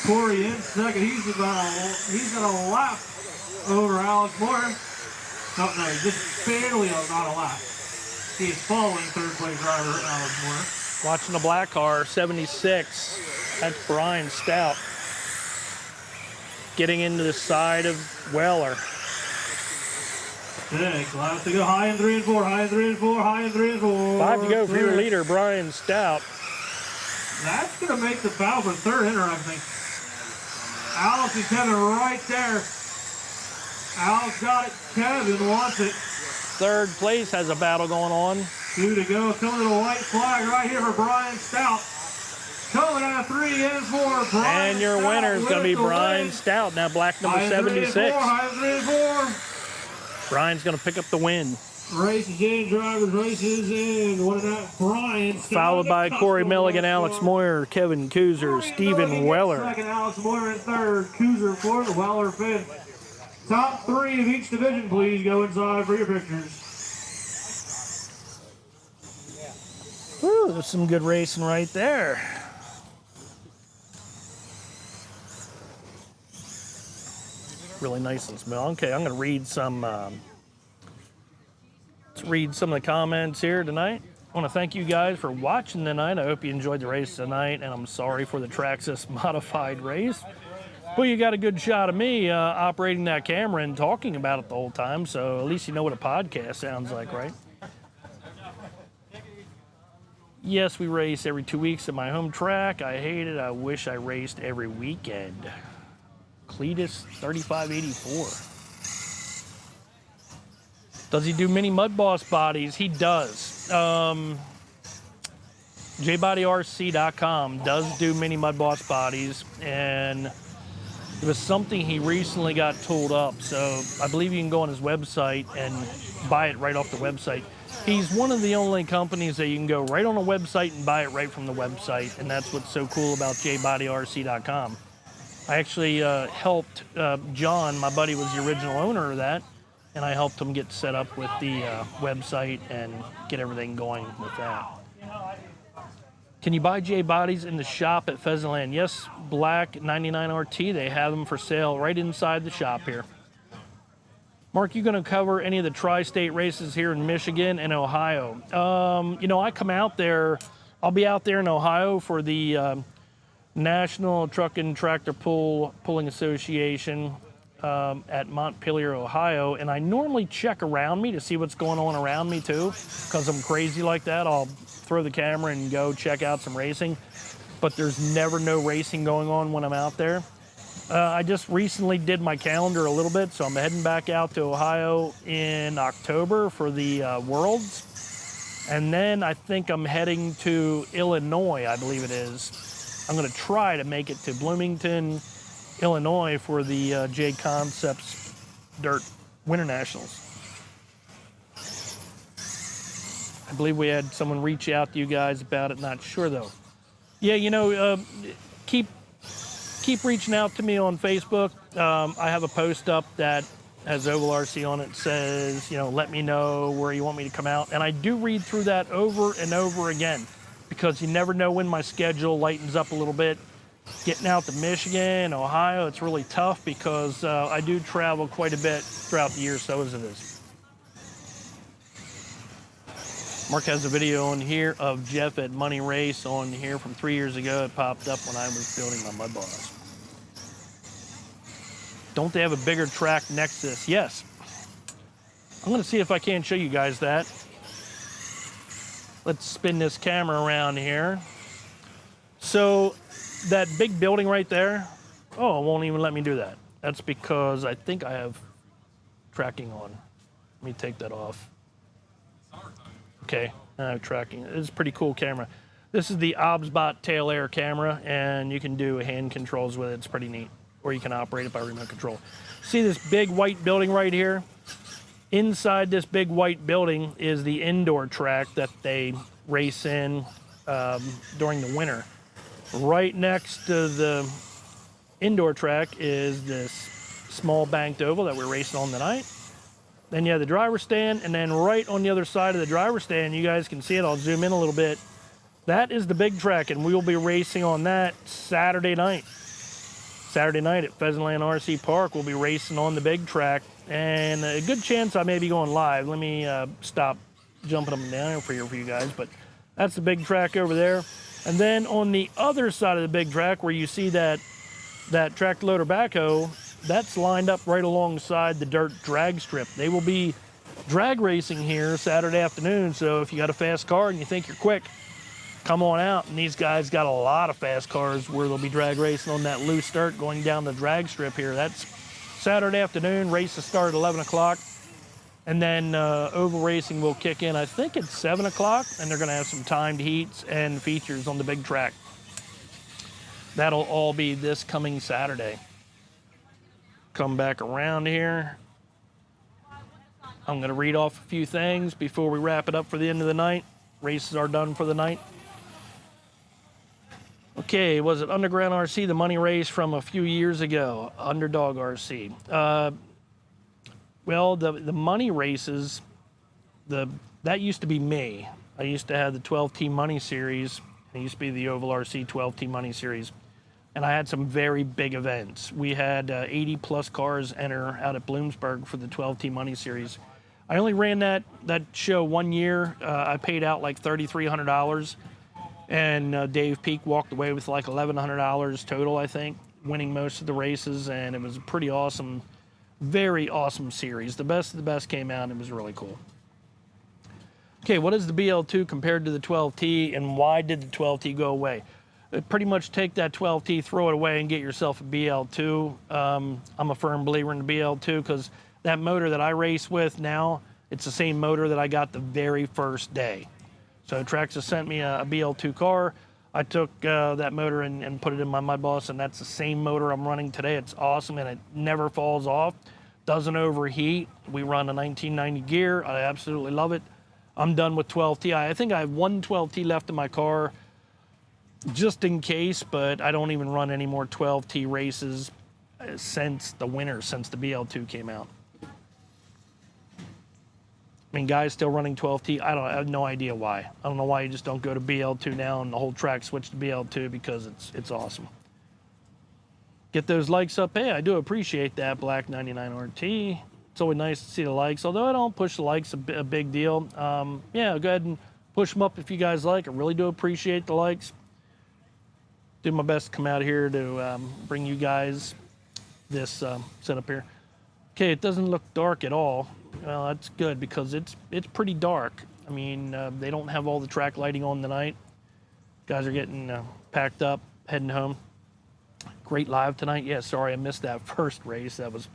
Corey in second. He's got a lap over Alex Moore. No, just barely not a lap. He's following third place driver Alex Moore. Watching the black car, 76. That's Brian Stout. Getting into the side of Weller. Six laps to go. High in 3 and 4. High in 3 and 4. High in 3 and 4. 5 to go for your leader, Brian Stout. That's going to make the battle for third interesting. Alex and Kevin right there. Alex got it. Kevin wants it. Third place has a battle going on. 2 to go. Coming to the white flag right here for Brian Stout. Coming out of 3 and 4. Brian And your winner is going to be Brian Stout. Now black number 76. High in 3 and 4. Brian's going to pick up the win. Races in, drivers races in. What about Brian? Followed by Corey Milligan, Alex Moyer, Kevin Kuzer, Stephen Weller. Second, Alex Moyer in third, Kuzer fourth, Weller fifth. Top 3 of each division, please go inside for your pictures. Woo, there's some good racing right there. Really nice and smooth. Okay, I'm going to read some. Let's read some of the comments here tonight. I want to thank you guys for watching tonight. I hope you enjoyed the race tonight, and I'm sorry for the Traxxas modified race. But you got a good shot of me operating that camera and talking about it the whole time, so at least you know what a podcast sounds like, right? Yes, we race every 2 weeks at my home track. I hate it. I wish I raced every weekend. Cletus 3584. Does he do mini mudboss bodies? He does. JBodyRC.com does do mini mudboss bodies, and it was something he recently got tooled up. So I believe you can go on his website and buy it right off the website. He's one of the only companies that you can go right on a website and buy it right from the website, and that's what's so cool about JBodyRC.com. I actually helped John, my buddy was the original owner of that, and I helped him get set up with the website and get everything going with that. Can you buy J Bodies in the shop at Pheasantland? Yes, black 99 RT, they have them for sale right inside the shop here. Mark, you going to cover any of the tri-state races here in Michigan and Ohio? You know, I come out there, I'll be out there in Ohio for the National Truck and Tractor Pulling Association at Montpelier, Ohio, and I normally check around me to see what's going on around me too, because I'm crazy like that. I'll throw the camera and go check out some racing, but there's never no racing going on when I'm out there. I just recently did my calendar a little bit, so I'm heading back out to Ohio in October for the Worlds, and then I think I'm heading to Illinois, I believe it is. I'm going to try to make it to Bloomington, Illinois for the J Concepts Dirt Winter Nationals. I believe we had someone reach out to you guys about it. Not sure though. Yeah, you know, keep reaching out to me on Facebook. I have a post up that has Oval RC on it. Says, you know, let me know where you want me to come out, and I do read through that over and over again, because you never know when my schedule lightens up a little bit. Getting out to Michigan, Ohio, it's really tough because I do travel quite a bit throughout the year, so as it is. Mark has a video on here of Jeff at Money Race on here from 3 years ago. It popped up when I was building my mudboss. Don't they have a bigger track next to this? Yes. I'm gonna see if I can't show you guys that. Let's spin this camera around here. So that big building right there, oh, it won't even let me do that. That's because I think I have tracking on. Let me take that off. Okay, I have tracking. It's a pretty cool camera. This is the OBSBot tail air camera, and you can do hand controls with it. It's pretty neat. Or you can operate it by remote control. See this big white building right here? Inside this big white building is the indoor track that they race in during the winter. Right next to the indoor track is this small banked oval that we're racing on tonight. Then you have the driver's stand, and then right on the other side of the driver's stand, you guys can see it, I'll zoom in a little bit. That is the big track, and we will be racing on that Saturday night. Saturday night at Pheasantland RC Park, we'll be racing on the big track, and a good chance I may be going live. Let me stop jumping up and down here for you guys, but that's the big track over there. And then on the other side of the big track, where you see that tractor loader backhoe, that's lined up right alongside the dirt drag strip. They will be drag racing here Saturday afternoon, so if you got a fast car and you think you're quick, come on out. And these guys got a lot of fast cars where they'll be drag racing on that loose dirt going down the drag strip here. That's Saturday afternoon. Races start at 11 o'clock. And then oval racing will kick in, I think it's 7 o'clock, and they're gonna have some timed heats and features on the big track. That'll all be this coming Saturday. Come back around here. I'm gonna read off a few things before we wrap it up for the end of the night. Races are done for the night. Okay, was it Underground RC, the money race from a few years ago? Underdog RC. Well, the money races, that used to be me. I used to have the 12T Money Series. It used to be the Oval RC 12T Money Series. And I had some very big events. We had 80 plus cars enter out at Bloomsburg for the 12T Money Series. I only ran that show 1 year. I paid out like $3,300. And Dave Peak walked away with like $1,100 total, I think, winning most of the races. And it was a pretty awesome, very awesome series. The best of the best came out, and it was really cool. Okay, what is the BL2 compared to the 12T, and why did the 12T go away? Pretty much take that 12T, throw it away, and get yourself a BL2. I'm a firm believer in the BL2 because that motor that I race with now, it's the same motor that I got the very first day. So Traxxas sent me a BL2 car. I took that motor and put it in my mudboss, and that's the same motor I'm running today. It's awesome, and it never falls off, doesn't overheat. We run a 1990 gear. I absolutely love it. I'm done with 12T. I think I have one 12T left in my car just in case, but I don't even run any more 12T races since the winter, since the BL2 came out. I mean, guys still running 12T. I have no idea why. I don't know why you just don't go to BL2 now and the whole track switch to BL2, because it's awesome. Get those likes up. Hey, I do appreciate that, Black 99 RT. It's always nice to see the likes, although I don't push the likes a big deal. Yeah, go ahead and push them up if you guys like. I really do appreciate the likes. Do my best to come out here to bring you guys this setup here. Okay, it doesn't look dark at all. Well, that's good because it's pretty dark. I mean, they don't have all the track lighting on tonight. Guys are getting packed up, heading home. Great live tonight. Yeah, sorry I missed that first race. That was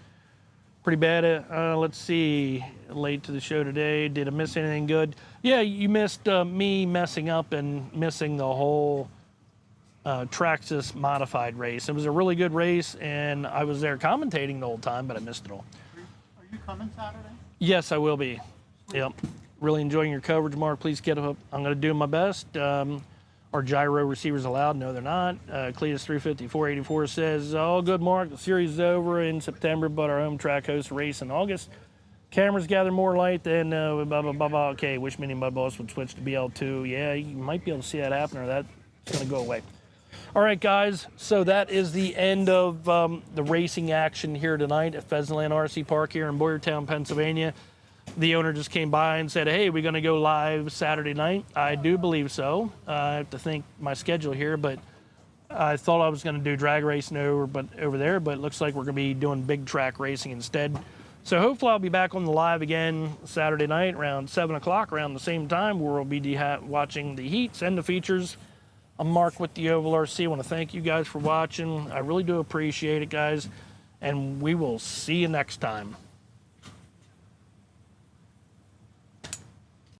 pretty bad. Let's see. Late to the show today. Did I miss anything good? Yeah, you missed me messing up and missing the whole Traxxas modified race. It was a really good race, and I was there commentating the whole time, but I missed it all. Are you coming Saturday? Yes, I will be. Yep. Really enjoying your coverage, Mark. Please get up. I'm going to do my best. Are gyro receivers allowed? No, they're not. Cletus 350 484 says, all good, Mark. The series is over in September, but our home track hosts a race in August. Cameras gather more light than blah, blah, blah, blah. Okay, wish mini mudboss would switch to BL2. Yeah, you might be able to see that happen, or that's going to go away. All right, guys, so that is the end of the racing action here tonight at Pheasantland RC Park here in Boyertown, Pennsylvania. the owner just came by and said, hey, we're going to go live Saturday night. I do believe so. I have to think my schedule here, but I thought I was going to do drag racing over there, but it looks like we're going to be doing big track racing instead. So hopefully I'll be back on the live again Saturday night around 7 o'clock, around the same time, where we'll be watching the heats and the features. I'm Mark with the Oval RC. I want to thank you guys for watching. I really do appreciate it, guys, and we will see you next time.